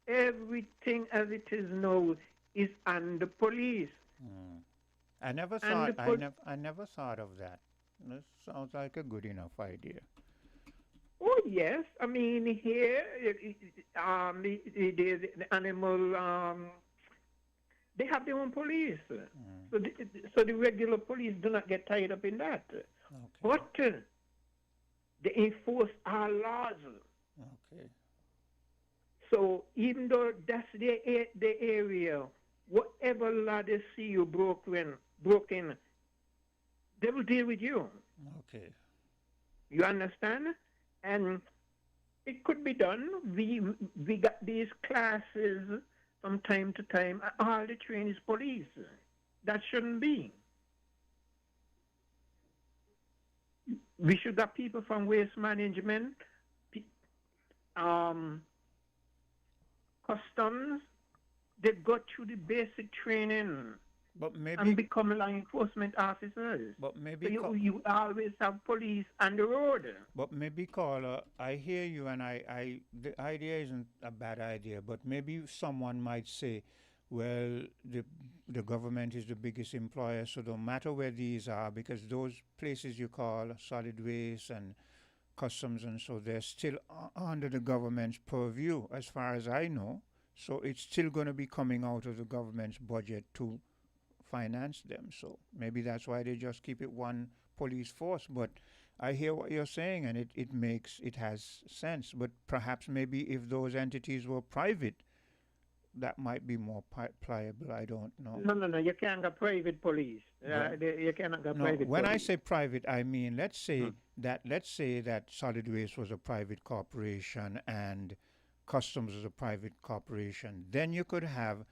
Everything as it is now is on the police. I never thought. I never thought of that. This sounds like a good enough idea. Oh yes, I mean here, the animal, they have their own police. So the regular police do not get tied up in that. Okay. But they enforce our laws. Okay. So even though that's the area, whatever law they see you broke in, they will deal with you. Okay. You understand? And it could be done. We got these classes from time to time. All the train is police. That shouldn't be. We should have people from waste management, customs. They go through the basic training. But maybe and become law enforcement officers. But maybe so you always have police on the road. But maybe, caller, I hear you, and the idea isn't a bad idea. But maybe someone might say, well, the government is the biggest employer, so no matter where these are, because those places you call solid waste and customs and so they're still under the government's purview, as far as I know. So it's still going to be coming out of the government's budget to finance them. So maybe that's why they just keep it one police force. But I hear what you're saying, and it has sense. But perhaps maybe if those entities were private, that might be more pliable. I don't know. No. You can't get private police. You cannot get private. When police. I say private, I mean let's say that solid waste was a private corporation and customs was a private corporation. Then you could have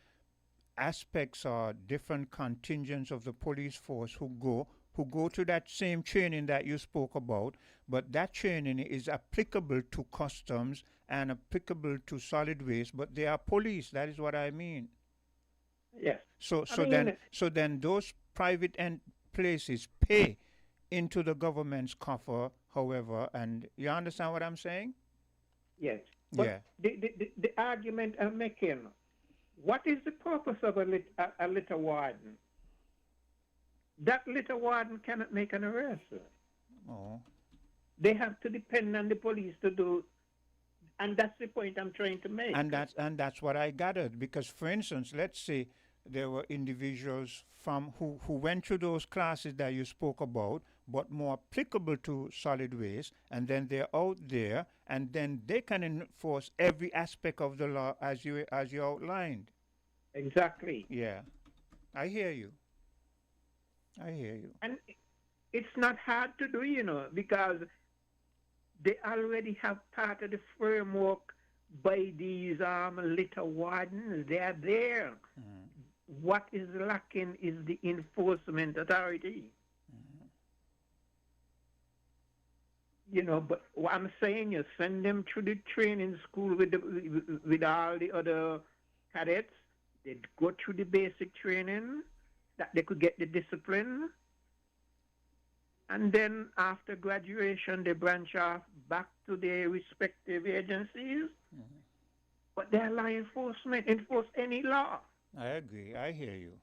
aspects or different contingents of the police force who go to that same training that you spoke about, but that training is applicable to customs and applicable to solid waste, but they are police. That is what I mean. Yes. So then those private places pay into the government's coffer, however, and you understand what I'm saying? Yes. But the argument I'm making, what is the purpose of a litter warden? That litter warden cannot make an arrest. Oh. They have to depend on the police to do, and that's the point I'm trying to make. And that's what I gathered, because, for instance, let's say there were individuals from who went through those classes that you spoke about, but more applicable to solid waste, and then they're out there, and then they can enforce every aspect of the law as you outlined. Exactly. Yeah, I hear you. And it's not hard to do, because they already have part of the framework by these litter wardens. They are there. Mm-hmm. What is lacking is the enforcement authority. Mm-hmm. But what I'm saying is send them to the training school with all the other cadets. They go through the basic training that they could get the discipline. And then after graduation, they branch off back to their respective agencies. Mm-hmm. But their law enforcement enforce any law. I agree. I hear you.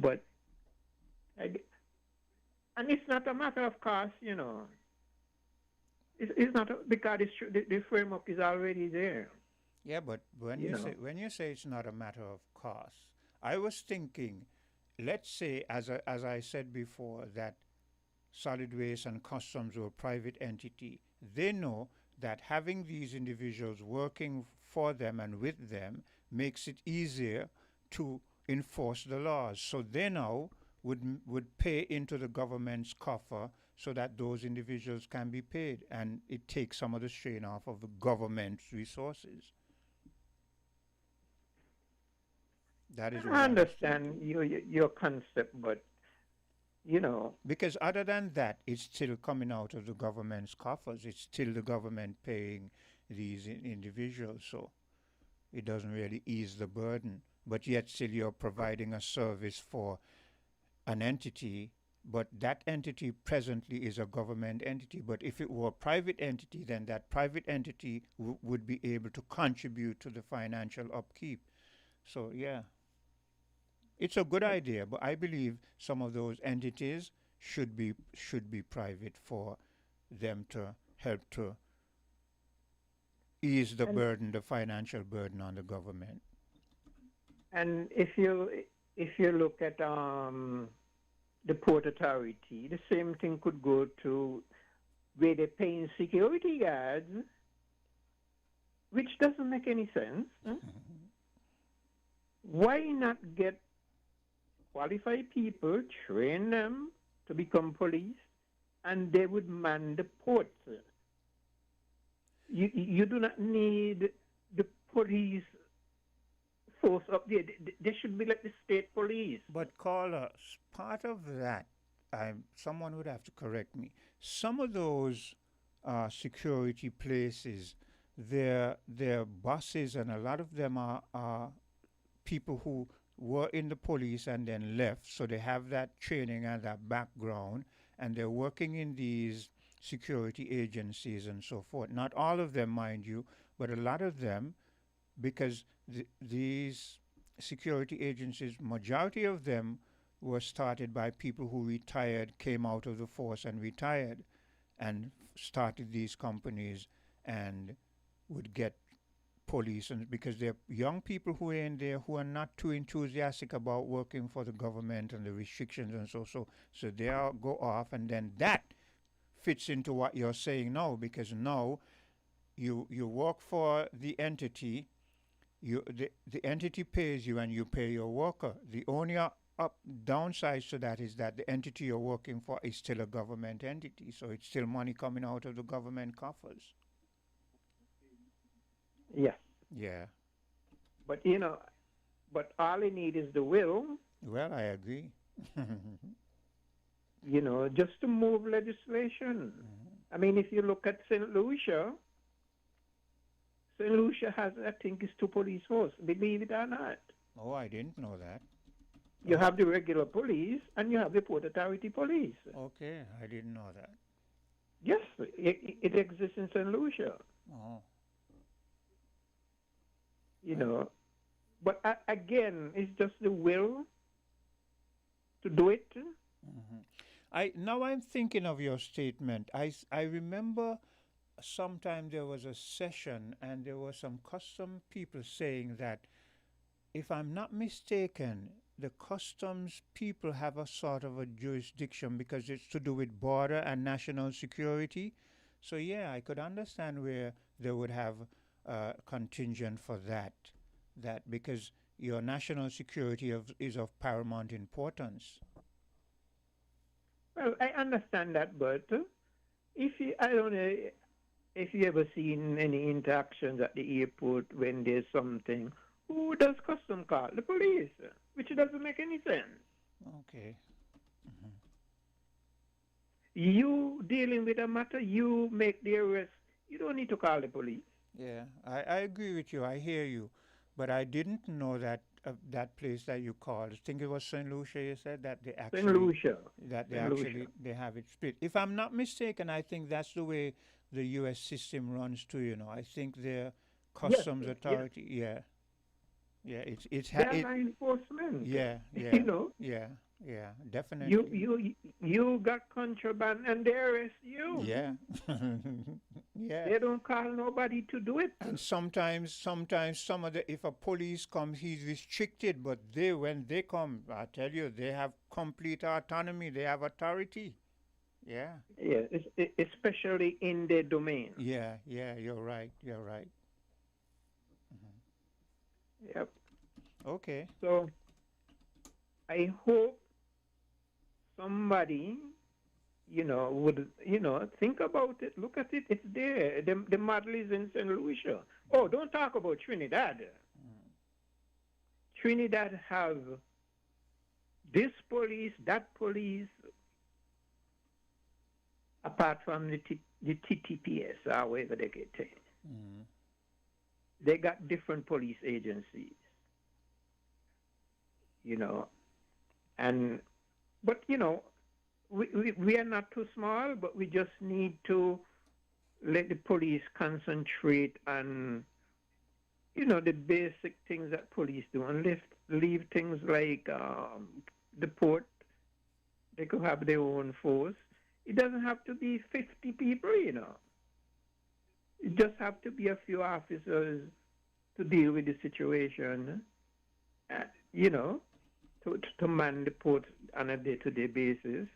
But and it's not a matter of cost. It's not because the framework is already there. Yeah, but when you say it's not a matter of cost, I was thinking, let's say, as I said before, that solid waste and customs were a private entity. they know that having these individuals working for them and with them makes it easier to enforce the laws. So they now would pay into the government's coffer so that those individuals can be paid, and it takes some of the strain off of the government's resources. That is what I I was understand thinking. your concept, but you know, Because other than that, it's still coming out of the government's coffers. It's still the government paying these individuals, so it doesn't really ease the burden. But yet, still, you're providing a service for an entity, but that entity presently is a government entity. But if it were a private entity, then that private entity would be able to contribute to the financial upkeep. So, yeah, it's a good idea, but I believe some of those entities should be private for them to help to ease the and burden, the financial burden on the government. and if you look at the Port Authority, the same thing could go to where they're paying security guards, which doesn't make any sense. Huh? Why not get qualified people, train them to become police, and they would man the ports? You do not need the police force up there. They should be like the state police. But caller, part of that, someone would have to correct me. Some of those security places, their bosses, and a lot of them are people who were in the police and then left, so they have that training and that background, and they're working in these security agencies and so forth. Not all of them, mind you, but a lot of them, because these security agencies, majority of them were started by people who retired, came out of the force and retired, and started these companies and would get police, and because they're young people who are in there who are not too enthusiastic about working for the government and the restrictions and so they all go off, and then that fits into what you're saying now, because now you work for the entity, the entity pays you and you pay your worker. The only downside to that is that the entity you're working for is still a government entity, so it's still money coming out of the government coffers. Yes, Yeah. but but all they need is the will. Well, I agree. Just to move legislation. I mean, if you look at St. Lucia has, I think, is 2 police forces, believe it or not. Oh, I didn't know that. You have the regular police and you have the Port Authority police. Okay, I didn't know that. Yes, it exists in St. Lucia. Oh. But again, it's just the will to do it. Now I'm thinking of your statement. I remember sometime there was a session and there were some custom people saying that, if I'm not mistaken, the customs people have a sort of a jurisdiction because it's to do with border and national security. So yeah, I could understand where they would have a contingent for that because your national security is of paramount importance. Well, I understand that, but I don't know if you ever seen any interactions at the airport when there's something. Who does custom call? The police, which doesn't make any sense. Okay. You dealing with a matter, you make the arrest. You don't need to call the police. Yeah, I agree with you. I hear you. But I didn't know that that place that you called. I think it was St. Lucia, you said, that they actually... St. Lucia. That they St. actually Lucia. they have it split. If I'm not mistaken, I think that's the way the U.S. system runs too. I think their customs authority. Yeah, yeah. They're law enforcement. Yeah, yeah, yeah. Definitely. You got contraband and they arrest you. Yeah, yeah. They don't call nobody to do it. And sometimes if a police comes, he's restricted. But when they come, I tell you, they have complete autonomy. They have authority. Yeah. Yeah, especially in their domain. Yeah, yeah, you're right. You're right. Yep. Okay. So I hope somebody, would, think about it, look at it. It's there. The model is in St. Lucia. Oh, don't talk about Trinidad. Trinidad have this police, that police, apart from the TTPS, or whatever they get it. They got different police agencies, and but we are not too small, but we just need to let the police concentrate on the basic things that police do, and leave things like the port. They could have their own force. It doesn't have to be 50 people, It just have to be a few officers to deal with the situation, to man the port on a day-to-day basis.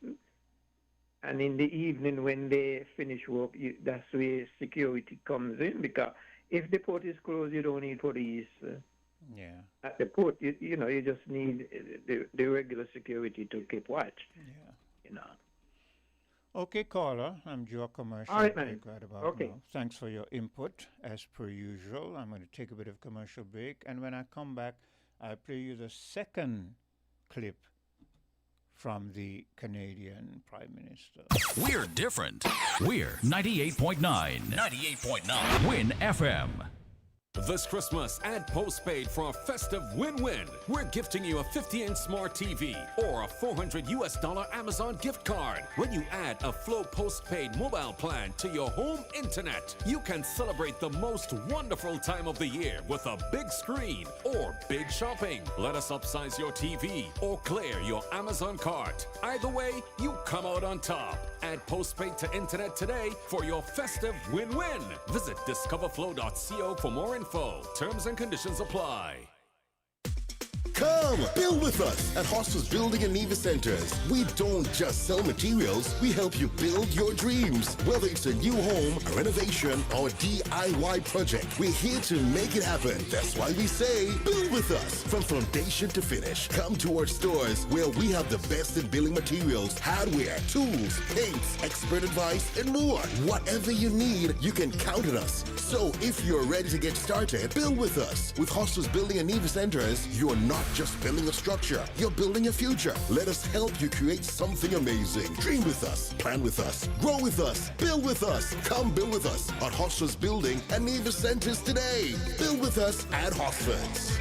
And in the evening when they finish work, that's where security comes in, because if the port is closed, you don't need police. Yeah. At the port, you just need the regular security to keep watch. Yeah. Okay, caller, I'm due a commercial All right, break man. right about Okay. now. Thanks for your input, as per usual. I'm going to take a bit of commercial break, and when I come back, I'll play you the second clip from the Canadian Prime Minister. We're different. We're 98.9. 98.9. Win FM. This Christmas, add postpaid for a festive win-win. We're gifting you a 50-inch smart TV or a $400 Amazon gift card. When you add a Flow postpaid mobile plan to your home internet, you can celebrate the most wonderful time of the year with a big screen or big shopping. Let us upsize your TV or clear your Amazon cart. Either way, you come out on top. Add postpaid to internet today for your festive win-win. Visit discoverflow.co for more info. Terms and conditions apply. Come, build with us at Hostels Building and Nevis Centers. We don't just sell materials, we help you build your dreams. Whether it's a new home, a renovation, or a DIY project, we're here to make it happen. That's why we say, build with us. From foundation to finish, come to our stores where we have the best in building materials, hardware, tools, paints, expert advice, and more. Whatever you need, you can count on us. So if you're ready to get started, build with us. With Hostels Building and Nevis Centers, you're not just building a structure, you're building a future. Let us help you create something amazing. Dream with us, plan with us, grow with us, build with us. Come build with us at Hostels Building and Nevis Centers today. Build with us at Hostels.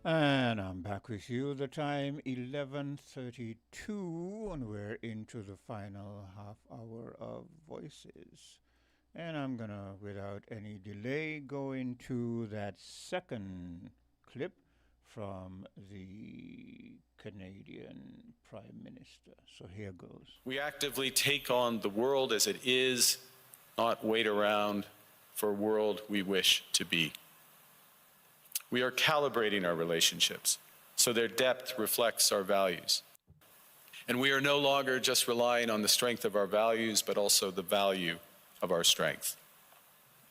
And I'm back with you. The time 11:32, and we're into the final half hour of Voices. And I'm gonna, without any delay, go into that second clip from the Canadian Prime Minister. So here goes. We actively take on the world as it is, not wait around for a world we wish to be. We are calibrating our relationships so their depth reflects our values. And we are no longer just relying on the strength of our values, but also the value of our strength.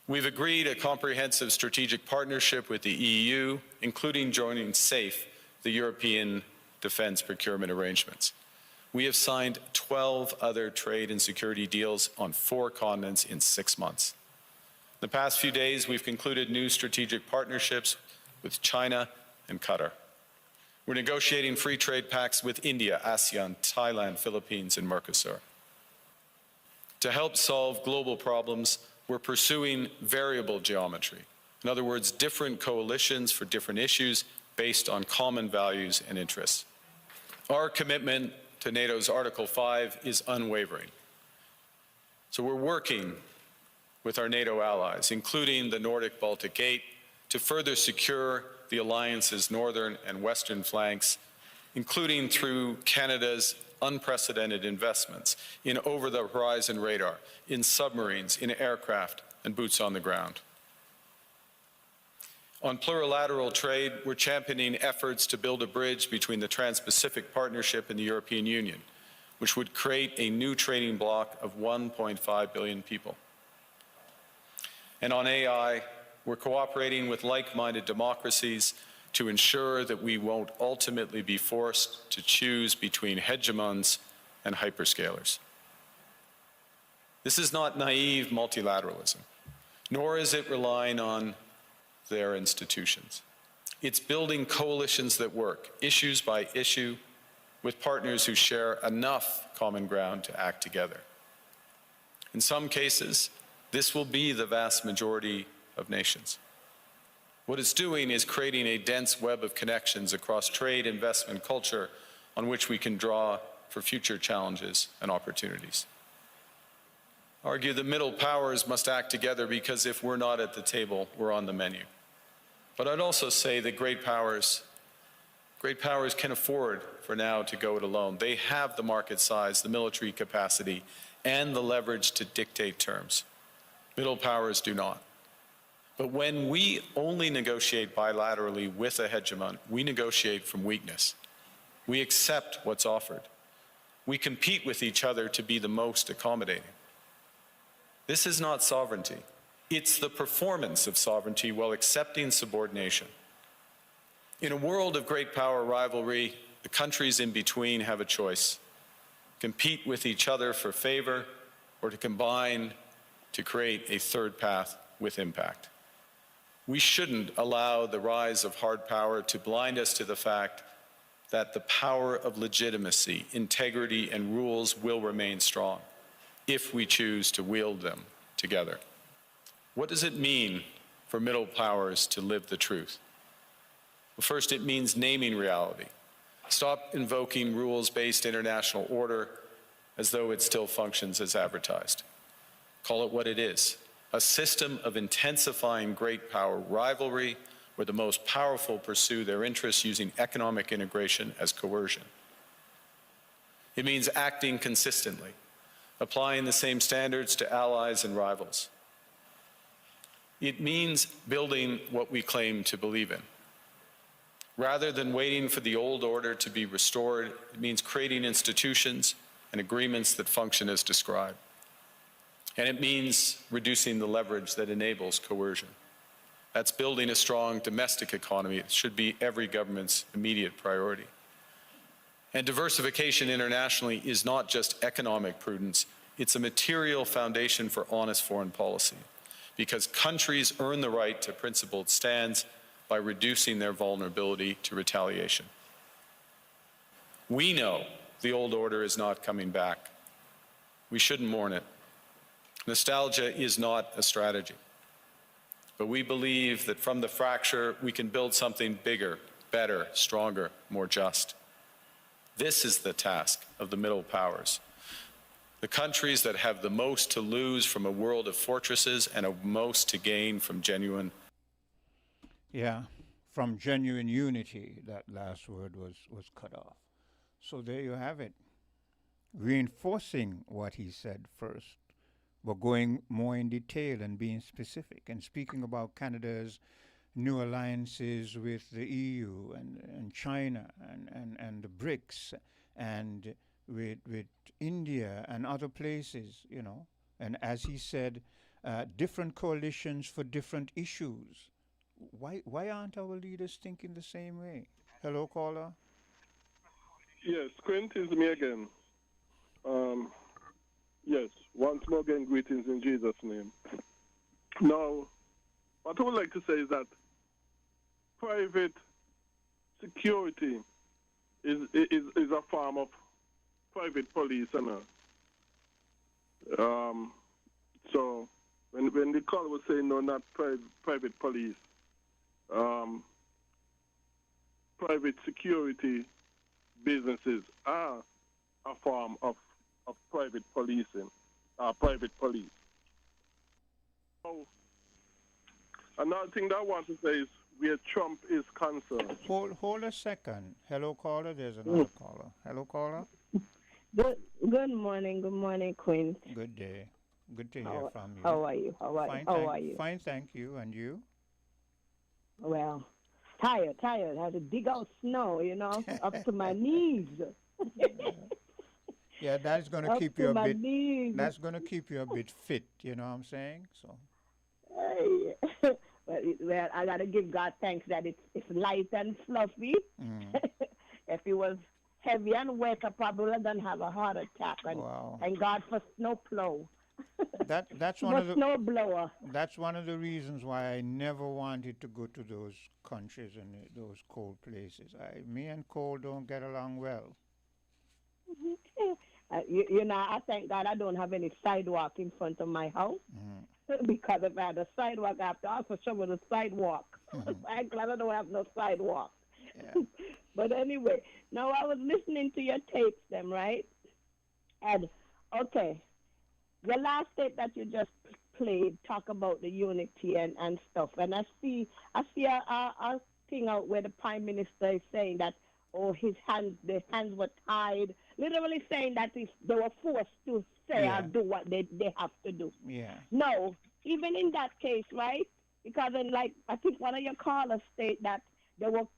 We've agreed a comprehensive strategic partnership with the EU, including joining SAFE, the European Defence Procurement Arrangements. We have signed 12 other trade and security deals on 4 continents in 6 months. In the past few days, we've concluded new strategic partnerships with China and Qatar. We're negotiating free trade pacts with India, ASEAN, Thailand, Philippines, and Mercosur. To help solve global problems, we're pursuing variable geometry. In other words, different coalitions for different issues based on common values and interests. Our commitment to NATO's Article 5 is unwavering. So we're working with our NATO allies, including the Nordic-Baltic 8, to further secure the alliance's northern and western flanks, including through Canada's unprecedented investments in over-the-horizon radar, in submarines, in aircraft, and boots on the ground. On plurilateral trade, we're championing efforts to build a bridge between the Trans-Pacific Partnership and the European Union, which would create a new trading bloc of 1.5 billion people. And on AI, we're cooperating with like-minded democracies to ensure that we won't ultimately be forced to choose between hegemons and hyperscalers. This is not naive multilateralism, nor is it relying on their institutions. It's building coalitions that work, issues by issue, with partners who share enough common ground to act together. In some cases, this will be the vast majority of nations. What it's doing is creating a dense web of connections across trade, investment, culture, on which we can draw for future challenges and opportunities. I argue the middle powers must act together because if we're not at the table, we're on the menu. But I'd also say that great powers can afford for now to go it alone. They have the market size, the military capacity, and the leverage to dictate terms. Middle powers do not. But when we only negotiate bilaterally with a hegemon, we negotiate from weakness. We accept what's offered. We compete with each other to be the most accommodating. This is not sovereignty. It's the performance of sovereignty while accepting subordination. In a world of great power rivalry, the countries in between have a choice: compete with each other for favor, or to combine to create a third path with impact. We shouldn't allow the rise of hard power to blind us to the fact that the power of legitimacy, integrity, and rules will remain strong if we choose to wield them together. What does it mean for middle powers to live the truth? Well, first, it means naming reality. Stop invoking rules-based international order as though it still functions as advertised. Call it what it is: a system of intensifying great power rivalry where the most powerful pursue their interests using economic integration as coercion. It means acting consistently, applying the same standards to allies and rivals. It means building what we claim to believe in. Rather than waiting for the old order to be restored, it means creating institutions and agreements that function as described. And it means reducing the leverage that enables coercion. That's building a strong domestic economy. It should be every government's immediate priority. And diversification internationally is not just economic prudence, it's a material foundation for honest foreign policy, because countries earn the right to principled stands by reducing their vulnerability to retaliation. We know the old order is not coming back. We shouldn't mourn it. Nostalgia is not a strategy. But we believe that from the fracture, we can build something bigger, better, stronger, more just. This is the task of the middle powers. The countries that have the most to lose from a world of fortresses and a most to gain from genuine. Yeah, from genuine unity, that last word was cut off. So there you have it. Reinforcing what he said first, but going more in detail and being specific and speaking about Canada's new alliances with the EU and China and the BRICS and with India and other places, you know. And as he said, different coalitions for different issues. Why aren't our leaders thinking the same way? Hello, caller. Yes, Quint is me again. Yes, once more again, greetings in Jesus' name. Now, what I would like to say is that private security is a form of private police, so when the caller was saying no, not private police, private security businesses are a form of private policing, private police. So, another thing that I want to say is where Trump is concerned. Hold a second. Hello, caller. There's another caller. Hello, caller. Good morning, Quinn. Good day. Good to hear from you. How are you? How are you? Fine, thank you. And you? Well, tired. I had to dig out snow, up to my knees. Yeah, that's going to keep you a bit. That's going to keep you a bit fit. You know what I'm saying? So. Well, I gotta give God thanks that it's light and fluffy. If it was heavy and wet, I probably would have have a heart attack. And thank God for snowplow. That's one of the snowblower. That's one of the reasons why I never wanted to go to those countries and those cold places. Me and cold don't get along well. I thank God I don't have any sidewalk in front of my house. Because if I had a sidewalk, I have to ask for someone to sidewalk. I'm glad I don't have no sidewalk. Yeah. But anyway, now I was listening to your tapes, them, right? And, okay, the last tape that you just played talk about the unity and stuff. And I see a thing out where the Prime Minister is saying that, the hands were tied, literally saying that if they were forced to say or do what they have to do. Yeah. No, even in that case, right? Because I think one of your callers state that they were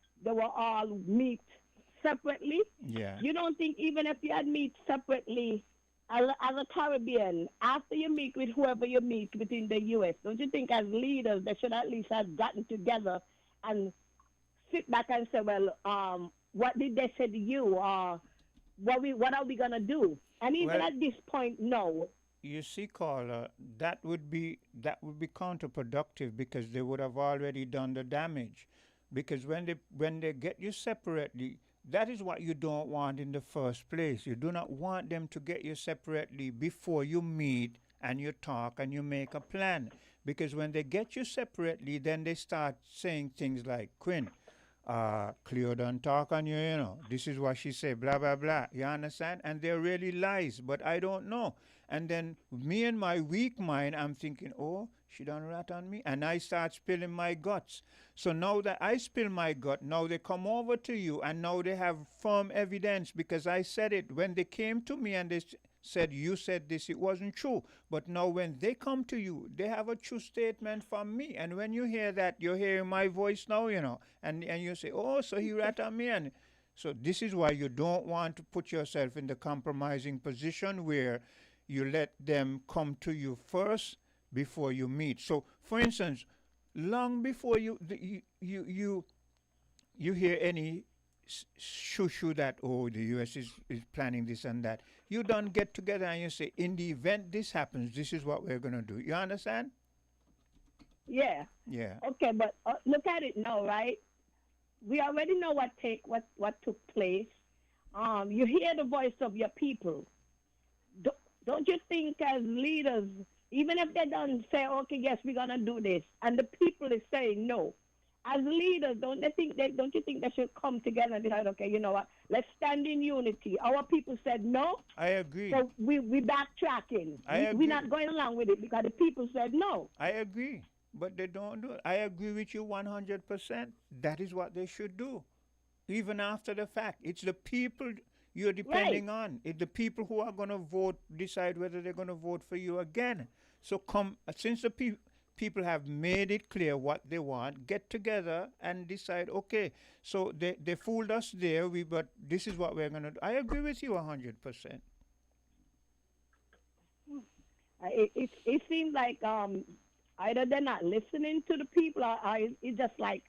all meet separately. Yeah. You don't think even if you had meet separately as a Caribbean, after you meet with whoever you meet within the U.S., don't you think as leaders they should at least have gotten together and sit back and say, well, what did they say to you? What are we gonna do? And even at this point, no. You see, caller, that would be counterproductive because they would have already done the damage. Because when they get you separately, that is what you don't want in the first place. You do not want them to get you separately before you meet and you talk and you make a plan. Because when they get you separately, then they start saying things like, Quinn, Cleo don't talk on you, this is what she said, blah, blah, blah. You understand? And they're really lies, but I don't know. And then me and my weak mind, I'm thinking, oh, she done rat on me. And I start spilling my guts. So now that I spill my gut, now they come over to you and now they have firm evidence because I said it. When they came to me and they said, you said this, it wasn't true. But now when they come to you, they have a true statement from me. And when you hear that, you're hearing my voice now, and you say, oh, so he rat on me. And so this is why you don't want to put yourself in the compromising position where you let them come to you first before you meet. So, for instance, long before you hear any shoo that, the U.S. is planning this and that, you don't get together and you say, in the event this happens, this is what we're going to do. You understand? Yeah. Yeah. Okay, but look at it now, right? We already know what took place. You hear the voice of your people. Don't you think as leaders, even if they don't say, okay, yes, we're going to do this, and the people is saying no, as leaders, don't you think they should come together and decide, okay, you know what, let's stand in unity. Our people said no. I agree. So we backtracking. We're not going along with it because the people said no. I agree, but they don't do it. I agree with you 100%. That is what they should do, even after the fact. It's the people you're depending on. It's the people who are going to vote, decide whether they're going to vote for you again. So since the people, people have made it clear what they want, get together and decide, okay, so they fooled us there, but this is what we're going to do. I agree with you 100%. It seems like either they're not listening to the people, or it's just like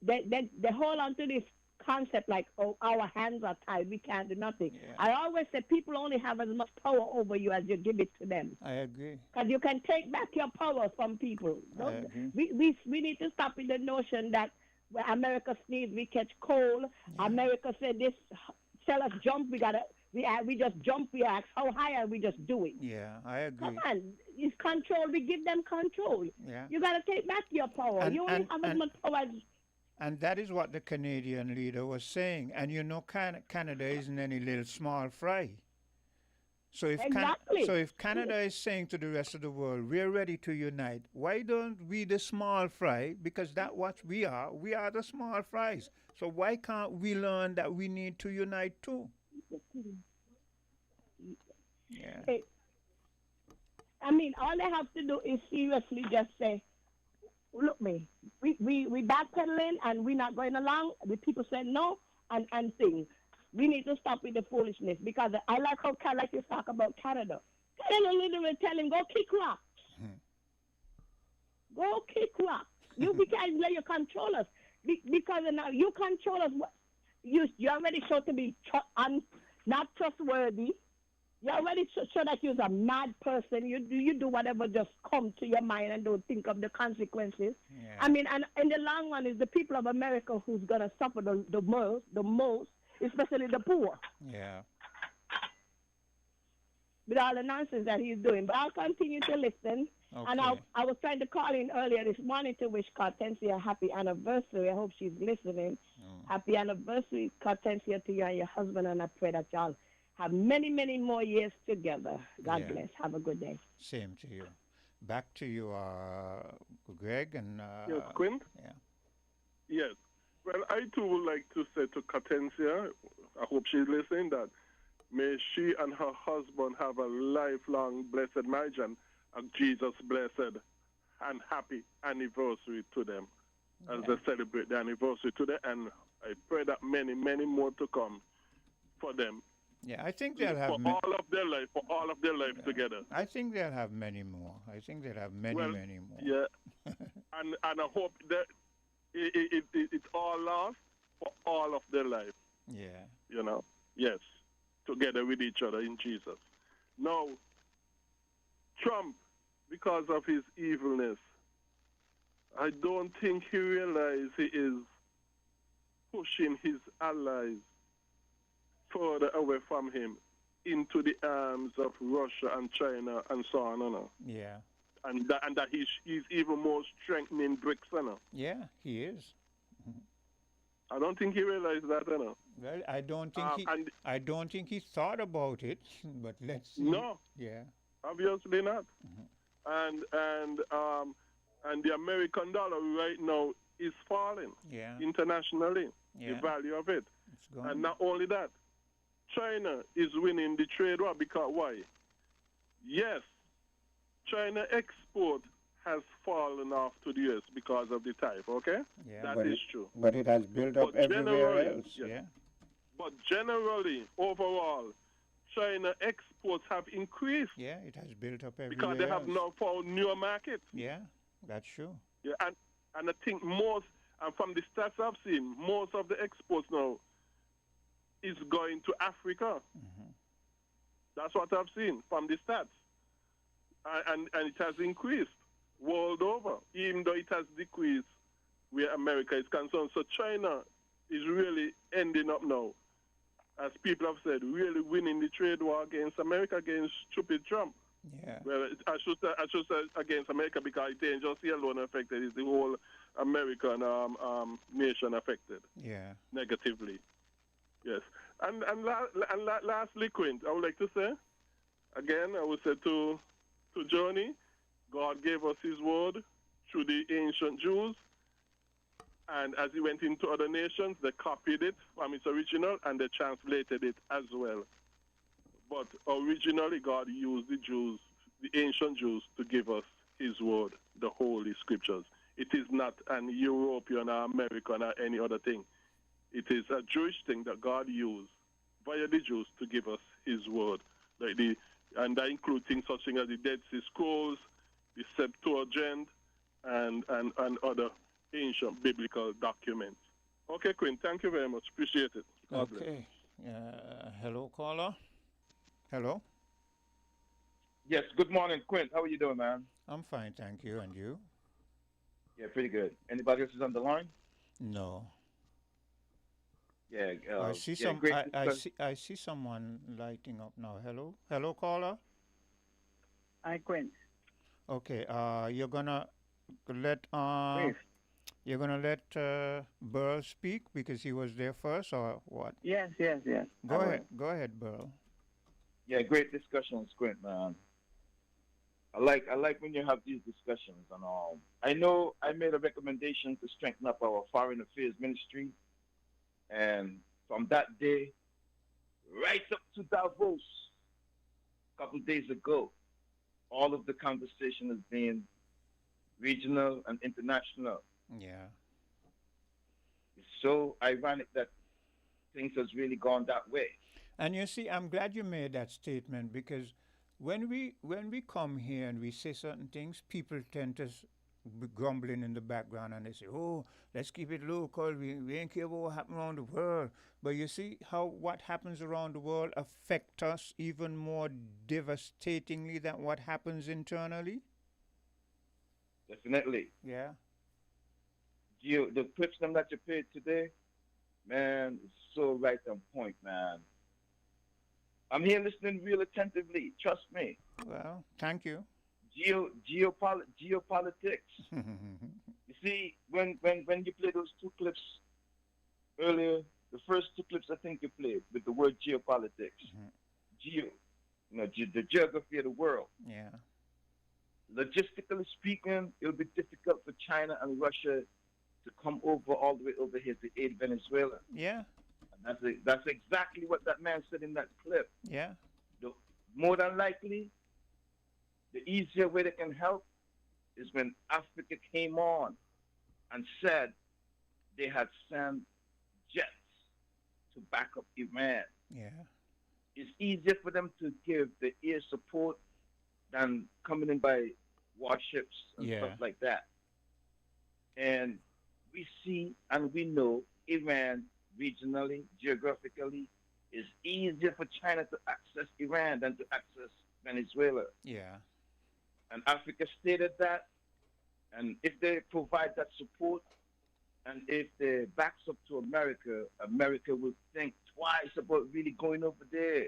they hold on to this concept like, oh, our hands are tied, we can't do nothing. Yeah. I always say people only have as much power over you as you give it to them. I agree. Because you can take back your power from people. I agree. We need to stop with the notion that where America sneeze, we catch cold. Yeah. America said this, tell us jump, we just jump, we ask how high, and we just do it. Yeah, I agree. Come on, it's control, we give them control. Yeah. You got to take back your power. You only have as much power as... And that is what the Canadian leader was saying. And you know, Canada isn't any little small fry. So if if Canada is saying to the rest of the world, we're ready to unite, why don't we, the small fry, because that's what we are the small fries. So why can't we learn that we need to unite too? Yeah. Hey, I mean, all they have to do is seriously just say, look, we backpedaling and we're not going along. The people said no and things. We need to stop with the foolishness, because I like how you talk about Canada. Canada literally tell him, go kick rocks. Go kick rocks. We can't let you control us. Because now you control us. You already show to be not trustworthy. You already show that you're a mad person. You do whatever just come to your mind and don't think of the consequences. Yeah. I mean, and in the long run, it's the people of America who's going to suffer the most, especially the poor. Yeah. With all the nonsense that he's doing. But I'll continue to listen. Okay. And I was trying to call in earlier this morning to wish Cartencia a happy anniversary. I hope she's listening. Happy anniversary, Cartencia, to you and your husband, and I pray that y'all have many, many more years together. God bless. Have a good day. Same to you. Back to you, Greg and... yes, Quint? Yeah. Yes. Well, I too would like to say to Cartencia, I hope she's listening, that may she and her husband have a lifelong blessed marriage, and Jesus blessed and happy anniversary to them as they celebrate the anniversary today. And I pray that many, many more to come for them. Yeah, I think they'll have... For all of their life together. I think they'll have many more. I think they'll have many more. Yeah. and I hope that it all lasts for all of their life. Yeah. You know? Yes. Together with each other in Jesus. Now, Trump, because of his evilness, I don't think he realizes he is pushing his allies further away from him into the arms of Russia and China and so on. Yeah. And that he's even more strengthening BRICS. Yeah, he is. I don't think he realized that. Well, I don't think he thought about it, but let's see. No. Yeah. Obviously not. And the American dollar right now is falling. Yeah. Internationally. Yeah. The value of it. It's gone. And not only that, China is winning the trade war because why? Yes, China export has fallen off to the U.S. because of the tariff, okay? Yeah, that is true. But it has built up everywhere else, yeah. But generally, overall, China exports have increased. Yeah, it has built up everywhere because they have now found newer markets. Yeah, that's true. Yeah, and I think most, and from the stats I've seen, most of the exports now is going to Africa. That's what I've seen from the stats. And it has increased world over, even though it has decreased where America is concerned. So China is really ending up now, as people have said, really winning the trade war against America, against stupid Trump. Yeah. Well, I should say against America, because it ain't just the alone affected, it's the whole American nation affected. Yeah. Negatively. Yes. And lastly, Quint, I would like to say, again, I would say to Johnny, God gave us his word through the ancient Jews, and as he went into other nations, they copied it from its original and they translated it as well. But originally, God used the Jews, the ancient Jews, to give us his word, the Holy Scriptures. It is not an European or American or any other thing. It is a Jewish thing that God used via the Jews to give us his word. And that includes things such as the Dead Sea Scrolls, the Septuagint, and other ancient biblical documents. Okay, Quinn, thank you very much. Appreciate it. God bless. Okay. Hello, caller. Hello. Yes, good morning, Quint. How are you doing, man? I'm fine, thank you. And you? Yeah, pretty good. Anybody else is on the line? No. Yeah, I see yeah, some. great I see someone lighting up now. Hello. Hello, caller. Hi, Quint. Okay. You're gonna let Please. you're gonna let Burl speak because he was there first, or what? Yes. Go ahead. Go ahead, Burl. Yeah, great discussions, Quint, man. I like when you have these discussions, and I know I made a recommendation to strengthen up our foreign affairs ministry, and from that day right up to Davos a couple of days ago, all of the conversation has been regional and international. Yeah. It's so ironic that things has really gone that way. And you see, I'm glad you made that statement because when we come here and we say certain things, people tend to be grumbling in the background and they say, "Oh, let's keep it local. We ain't care about what happens around the world." But you see how what happens around the world affect us even more devastatingly than what happens internally. Definitely. Yeah. The clips them that you played today, man, is so right on point, man. I'm here listening real attentively. Trust me. Well, thank you. Geopolitics. You see, when you play those two clips earlier, the first two clips I think you played with the word geopolitics, the geography of the world. Yeah. Logistically speaking, it'll be difficult for China and Russia to come over all the way over here to aid Venezuela. Yeah. And that's exactly what that man said in that clip. Yeah. More than likely, the easier way they can help is when Africa came on and said they had sent jets to back up Iran. Yeah. It's easier for them to give the air support than coming in by warships and stuff like that. And we see and we know Iran regionally, geographically, is easier for China to access Iran than to access Venezuela. Yeah. And Africa stated that. And if they provide that support, and if they backs up to America, America will think twice about really going over there.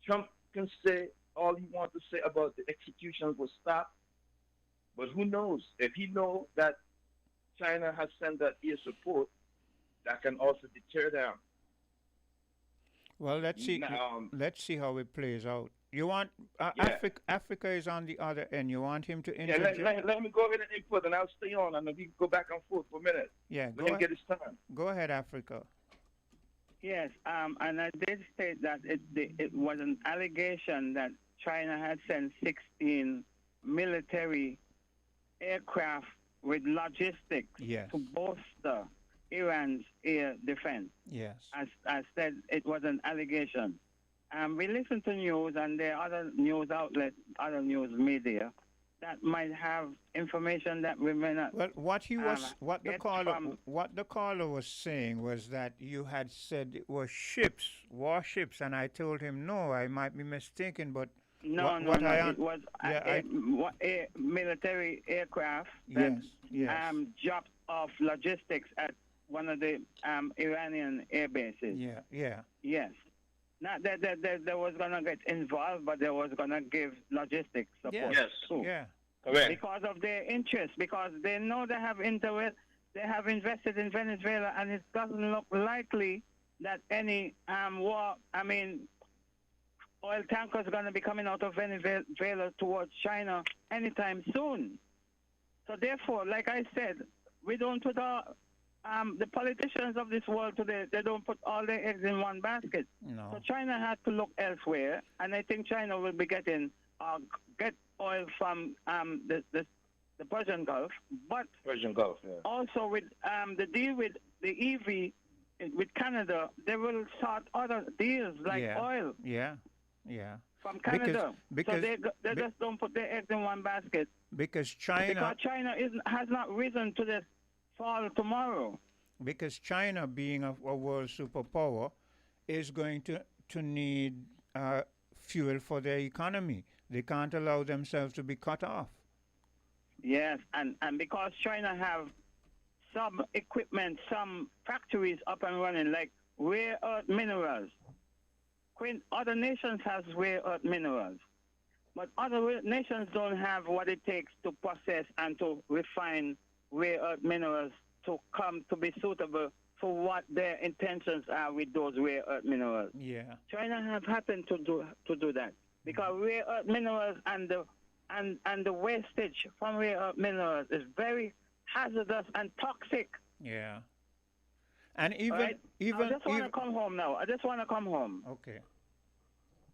Trump can say all he wants to say about the executions will stop, but who knows? If he knows that China has sent that air support, that can also deter them. Well, let's see. Let's see how it plays out. You want Africa is on the other end. You want him to interject? Yeah, let me go ahead and input, and I'll stay on, and we can go back and forth for a minute. Yeah, let him get his turn. Go ahead, Africa. Yes, and I did state that it was an allegation that China had sent 16 military aircraft with logistics to bolster Iran's air defense. Yes. As I said, it was an allegation. We listen to news, and there are other news outlets, other news media that might have information that we may not. Well, what the caller was saying was that you had said it was warships, and I told him no, I might be mistaken, but no, it was a military aircraft that dropped off logistics at one of the Iranian air bases. Yes. Not that they was going to get involved, but they was going to give logistics support too. Yeah. Correct. Because of their interest, because they know they have invested in Venezuela, and it doesn't look likely that any oil tankers are going to be coming out of Venezuela towards China anytime soon. So therefore, like I said, we don't put the politicians of this world today, they don't put all their eggs in one basket. No. So China has to look elsewhere, and I think China will be getting get oil from the Persian Gulf, but Persian Gulf, yeah. also with the deal with the EV with Canada, they will start other deals like oil. Yeah. From Canada, because so they just don't put their eggs in one basket. Because China has not risen to the fall tomorrow. Because China, being a world superpower, is going to need fuel for their economy. They can't allow themselves to be cut off. Yes, and because China have some equipment, some factories up and running, like rare earth minerals. Other nations have rare earth minerals, but other nations don't have what it takes to process and to refine rare earth minerals to come to be suitable for what their intentions are with those rare earth minerals. Yeah. China have happened to do that because rare earth minerals and the wastage from rare earth minerals is very hazardous and toxic. Yeah. And even right? I just want to come home now. I just want to come home. Okay.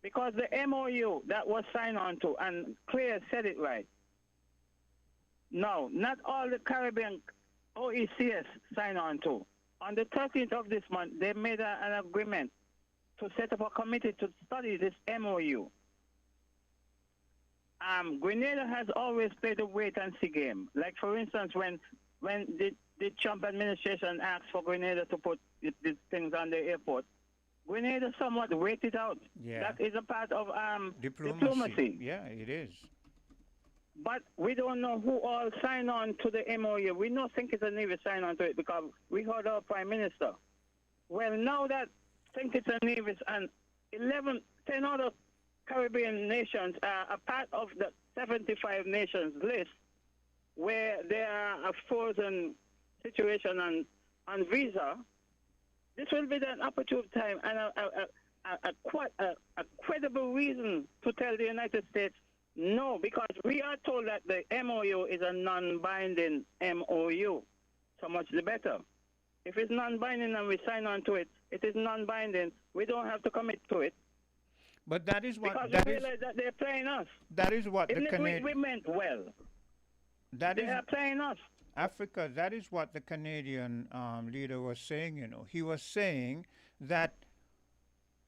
Because the MOU that was signed on to, and Claire said it right. No, not all the Caribbean OECS signed on to. On the 13th of this month, they made an agreement to set up a committee to study this MOU. Grenada has always played a wait-and-see game. Like, for instance, when the Trump administration asked for Grenada to put these things on the airport, Grenada somewhat waited out. Yeah. That is a part of diplomacy. Yeah, it is. But we don't know who all signed on to the MOU. We don't think it's a Nevis signed on to it because we heard our Prime Minister. Well, now that think it's a Nevis and 10 other Caribbean nations are a part of the 75 nations list where there are a frozen situation on visa, this will be an opportune time and a credible reason to tell the United States no, because we are told that the MOU is a non-binding MOU. So much the better. If it's non-binding and we sign on to it, it is non-binding. We don't have to commit to it. But that is what... Because we realize that they're playing us. That is what Even the Canadian... we meant well. They are playing us. Africa, that is what the Canadian leader was saying, you know. He was saying that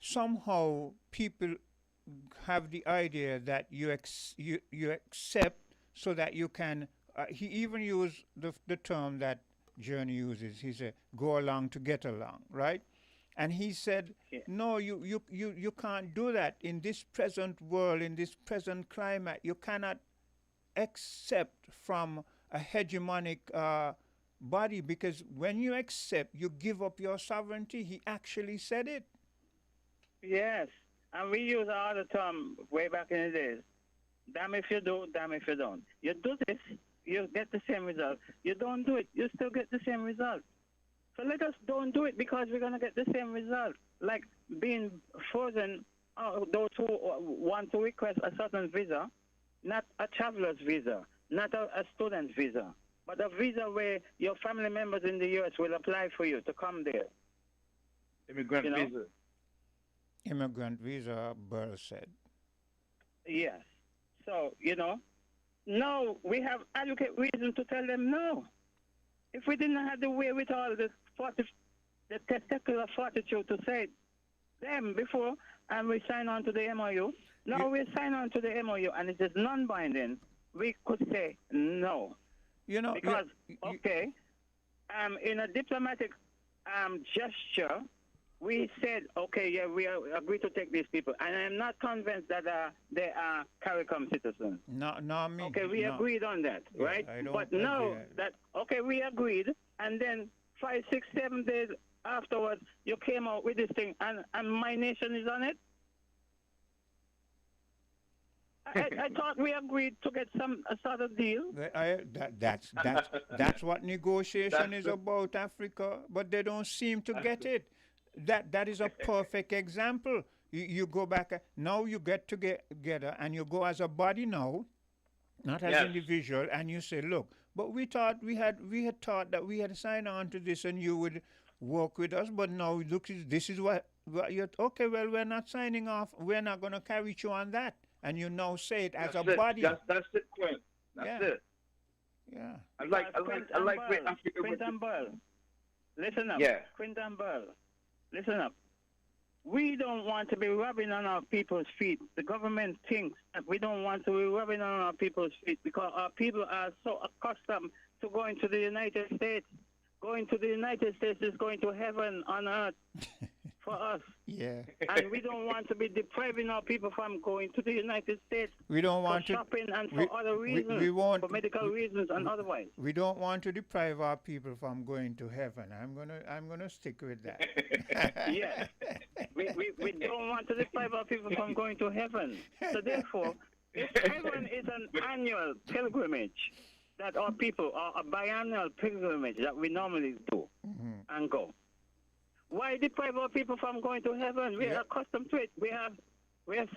somehow people have the idea that you accept so that you can... he even used the term that Journey uses. He said, go along to get along, right? And he said, no, you can't do that in this present world, in this present climate. You cannot accept from a hegemonic body, because when you accept, you give up your sovereignty. He actually said it. Yes, and we use all the term way back in the days. Damn if you do, damn if you don't. You do this, you get the same result. You don't do it, you still get the same result. So let us don't do it because we're going to get the same result. Like being frozen, those who want to request a certain visa, not a traveler's visa, not a student visa, but a visa where your family members in the U.S. will apply for you to come there. Immigrant visa. Immigrant visa, Burr said. Yes. So, now we have adequate reason to tell them no. If we didn't have the wherewithal, the testicular fortitude to say them before, and we sign on to the MOU, now we sign on to the MOU, and it is non-binding, we could say no. Because, in a diplomatic gesture, we said, okay, yeah, we agree to take these people. And I'm not convinced that they are CARICOM citizens. No, me. Okay, we agreed on that, right? But now that, we agreed, and then 5, 6, 7 days afterwards, you came out with this thing, and my nation is on it? I thought we agreed to get a sort of deal. That's what negotiation is about, Africa, but they don't seem to get it. That is a perfect example. You go back, now you get together and you go as a body now, not as individual, and you say, look, but we thought we had thought that we had signed on to this and you would work with us, but now look, this is what you're, okay, well, we're not signing off, we're not going to carry you on that. and you now say it as That's a it. body. That's it, Quint. That's it. Yeah. I like where Africa Quint and Burl. Listen up. Yeah. Quint and Burl. Listen up. We don't want to be rubbing on our people's feet. The government thinks that we don't want to be rubbing on our people's feet because our people are so accustomed to going to the United States. Going to the United States is going to heaven on earth for us. Yeah. And we don't want to be depriving our people from going to the United States. We don't want for to shopping and for other reasons, for medical reasons and otherwise. We don't want to deprive our people from going to heaven. I'm gonna stick with that. Yes. We don't want to deprive our people from going to heaven. So therefore, if heaven is an annual pilgrimage that our people, or a biannual pilgrimage that we normally do and go, why deprive our people from going to heaven? We are accustomed to it. We are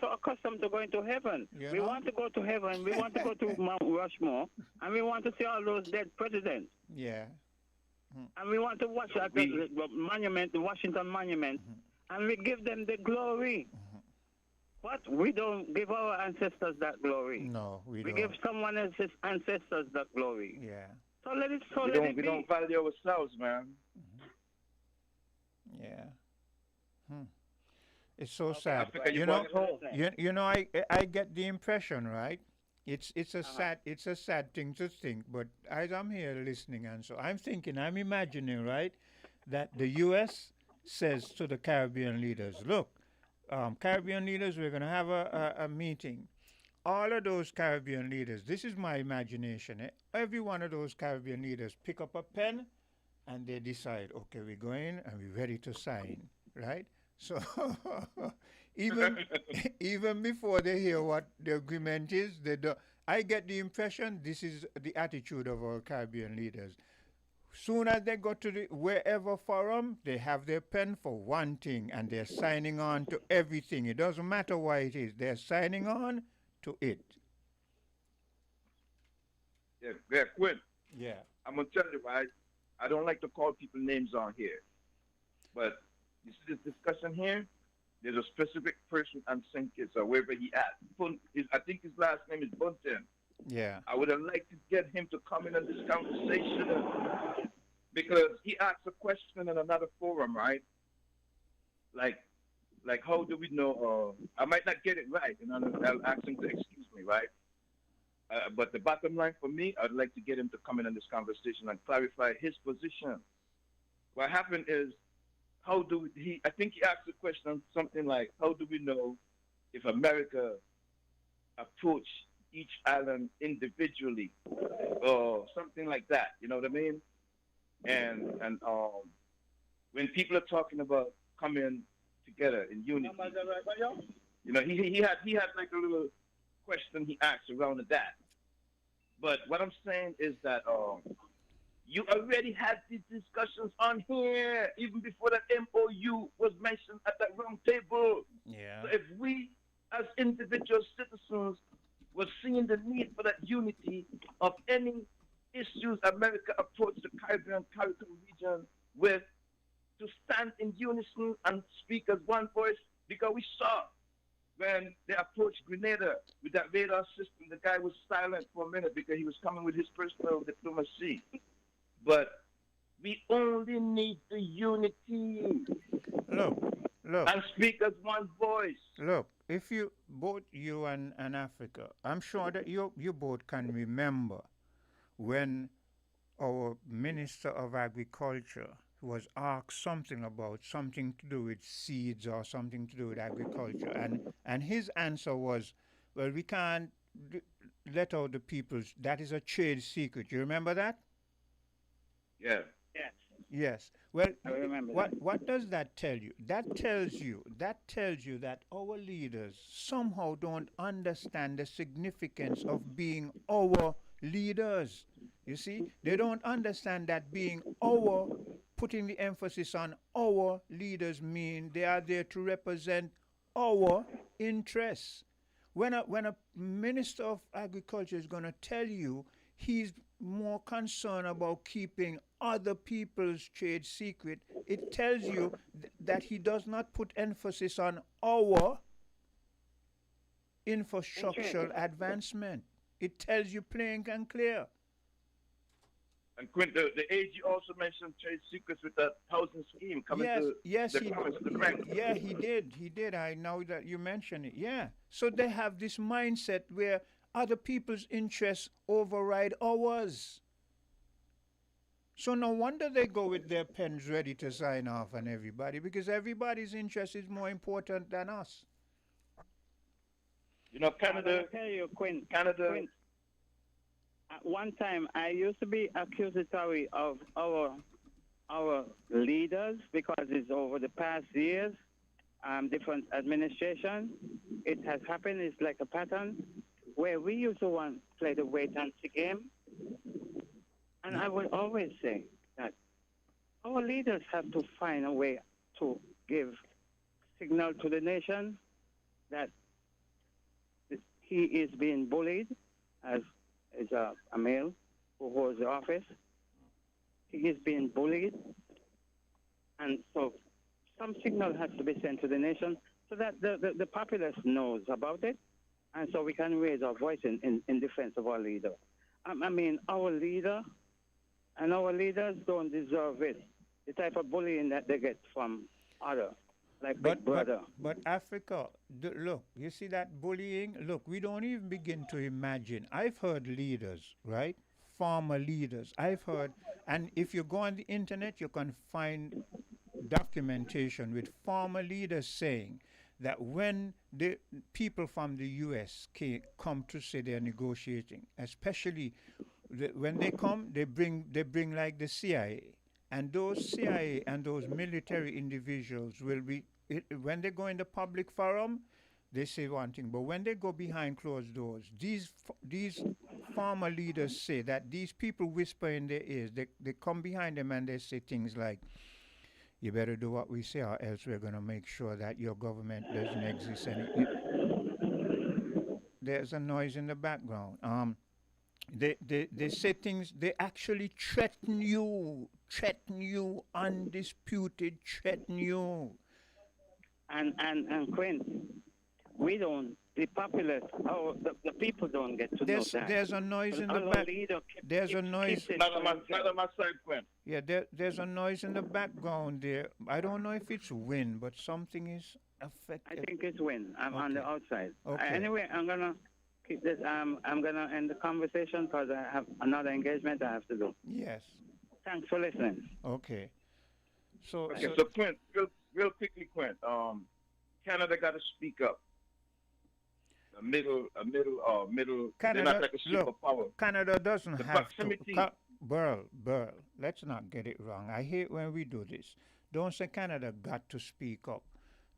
so accustomed to going to heaven. We want to go to heaven. We want to go to Mount Rushmore, and we want to see all those dead presidents. Yeah. And we want to watch at the monument, the Washington Monument, and we give them the glory. But we don't give our ancestors that glory. No, we don't. We give someone else's ancestors that glory. Yeah. So let it. We don't value ourselves, man. Yeah. It's so sad. You know, I get the impression, right? It's a sad thing to think, but as I'm here listening, and so I'm imagining, right, that the U.S. says to the Caribbean leaders, look, Caribbean leaders, we're going to have a meeting. All of those Caribbean leaders, this is my imagination, every one of those Caribbean leaders pick up a pen and they decide, okay, we're going and we're ready to sign, right? So even before they hear what the agreement is, I get the impression this is the attitude of our Caribbean leaders. Soon as they go to the wherever forum, they have their pen for one thing and they're signing on to everything. It doesn't matter what it is. They're signing on to it. Yeah, Quinn. Yeah. I'm going to tell you, right? I don't like to call people names on here. But you see this discussion here? There's a specific person on St. Kitts or wherever he at. I think his last name is Bunton. Yeah. I would have liked to get him to come in on this conversation because he asked a question in another forum, right? Like how do we know? I might not get it right, and I'll ask him to excuse me, right? But the bottom line for me, I'd like to get him to come in on this conversation and clarify his position. What happened is, I think he asked the question something like, how do we know if America approached each island individually or something like that, you know what I mean? And when people are talking about coming together in unity, you know, he had like a little question he asked around that. But what I'm saying is that you already had these discussions on here even before that MOU was mentioned at that round table. Yeah. So if we as individual citizens were seeing the need for that unity of any issues America approached the Caribbean region with, to stand in unison and speak as one voice, because we saw when they approached Grenada with that radar system, the guy was silent for a minute because he was coming with his personal diplomacy. But we only need the unity. Look. And speak as one voice. Look, if both you and Africa, I'm sure that you both can remember when our Minister of Agriculture was asked something to do with seeds or something to do with agriculture. And his answer was, well, we can't let out the people's, that is a trade secret. You remember that? Yeah. Yes. Well, I remember what does that tell you? That tells you that our leaders somehow don't understand the significance of being our leaders. You see, they don't understand that being putting the emphasis on our leaders mean they are there to represent our interests. When a minister of agriculture is going to tell you he's more concerned about keeping other people's trade secret, it tells you that he does not put emphasis on our infrastructural advancement. It tells you plain and clear. And Quint, the AG also mentioned trade secrets with that housing scheme coming to the bank. Yeah, he did. I know that you mentioned it. Yeah. So they have this mindset where other people's interests override ours. So no wonder they go with their pens ready to sign off on everybody, because everybody's interest is more important than us. You know, Canada. I tell you, Quint. Canada. Quint, at one time, I used to be accusatory of our leaders because it's over the past years, different administration. It has happened. It's like a pattern where we used to want to play the wait and see game. And I would always say that our leaders have to find a way to give signal to the nation that he is being bullied as a male who holds the office. He is being bullied. And so some signal has to be sent to the nation so that the populace knows about it. And so we can raise our voice in defense of our leader. I mean, our leader and our leaders don't deserve it. The type of bullying that they get from others. Like Big Brother. But Africa, look, you see that bullying? Look, we don't even begin to imagine. I've heard leaders, right? Former leaders. I've heard, and if you go on the internet, you can find documentation with former leaders saying that when the people from the U.S. come to say they're negotiating, especially when they come, they bring like the CIA. And those CIA and those military individuals will be, when they go in the public forum, they say one thing. But when they go behind closed doors, these former leaders say that these people whisper in their ears. They come behind them and they say things like, you better do what we say or else we're going to make sure that your government doesn't exist. There's a noise in the background. They say things, they actually threaten you, undisputed threaten you. And Quint, we don't, the populace, the people don't get to know that. There's a noise in the back. There's a noise. Not on my side, Quint. Yeah, there's a noise in the background there. I don't know if it's wind, but something is affected. I think it's wind. I'm on the outside. Okay. Anyway, I'm gonna keep this. I'm gonna end the conversation because I have another engagement I have to do. Yes. Thanks for listening. Okay. So Quint, real quickly, Quint. Canada got to speak up. A middle. Canada, they're not like a superpower. Canada doesn't the have proximity. to. Burl, let's not get it wrong. I hate when we do this. Don't say Canada got to speak up,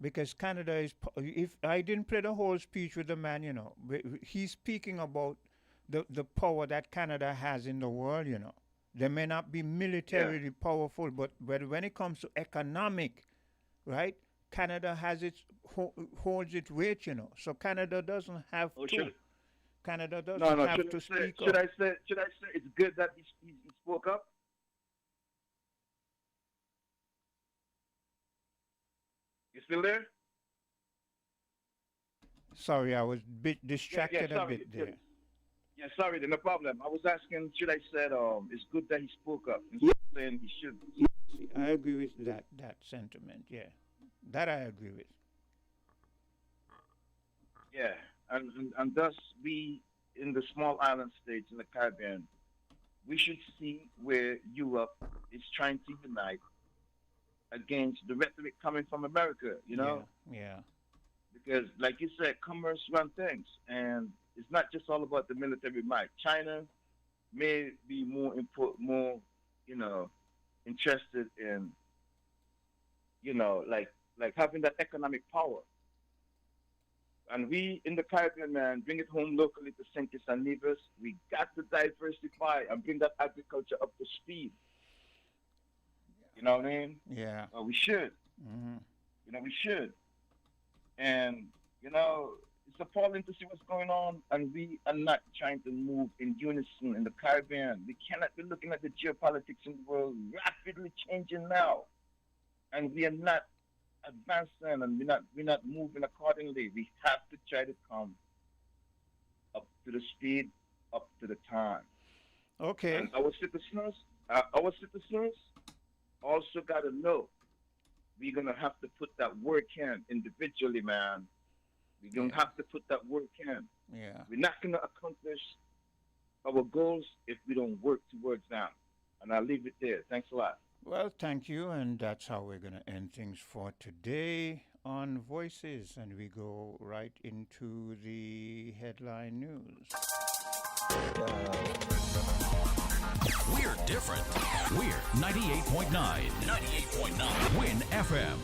because Canada is. If I didn't play the whole speech with the man, you know, he's speaking about the power that Canada has in the world. You know, they may not be militarily powerful, but when it comes to economic, right? Canada has holds its weight, you know. So Canada doesn't have to. Canada doesn't have to speak up. Should I say it's good that he spoke up? You still there? Sorry, I was a bit distracted a bit there. Yeah, sorry, no problem. I was asking, should I say it's good that he spoke up instead of saying he should? I agree with that sentiment, yeah. That I agree with. Yeah, and thus we, in the small island states in the Caribbean, we should see where Europe is trying to unite against the rhetoric coming from America, you know? Yeah. Because, like you said, commerce runs things, and it's not just all about the military might. China may be more, you know, interested in, you know, like having that economic power. And we in the Caribbean, man, bring it home locally to St. Kitts and Nevis. We got to diversify and bring that agriculture up to speed. You know what I mean? Yeah. We should. Mm-hmm. You know, we should. And, you know, it's appalling to see what's going on, and we are not trying to move in unison in the Caribbean. We cannot be looking at the geopolitics in the world rapidly changing now. And we are not advancing, and we're not moving accordingly. We have to try to come to the speed, up to the time. Okay. And our citizens also got to know we're going to have to put that work in individually, man. We're going to have to put that work in. Yeah. We're not going to accomplish our goals if we don't work towards them. And I'll leave it there. Thanks a lot. Well, thank you, and that's how we're going to end things for today on Voices, and we go right into the headline news. We're different. We're 98.9. 98.9. Win FM.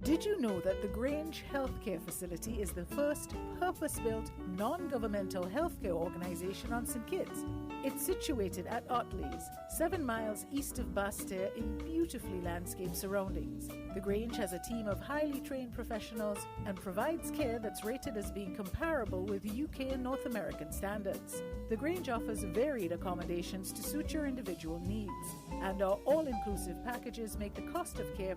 Did you know that the Grange Healthcare Facility is the first purpose-built, non-governmental healthcare organization on St. Kitts? It's situated at Otley's, 7 miles east of Basseterre in beautifully landscaped surroundings. The Grange has a team of highly trained professionals and provides care that's rated as being comparable with UK and North American standards. The Grange offers varied accommodations to suit your individual needs, and our all-inclusive packages make the cost of care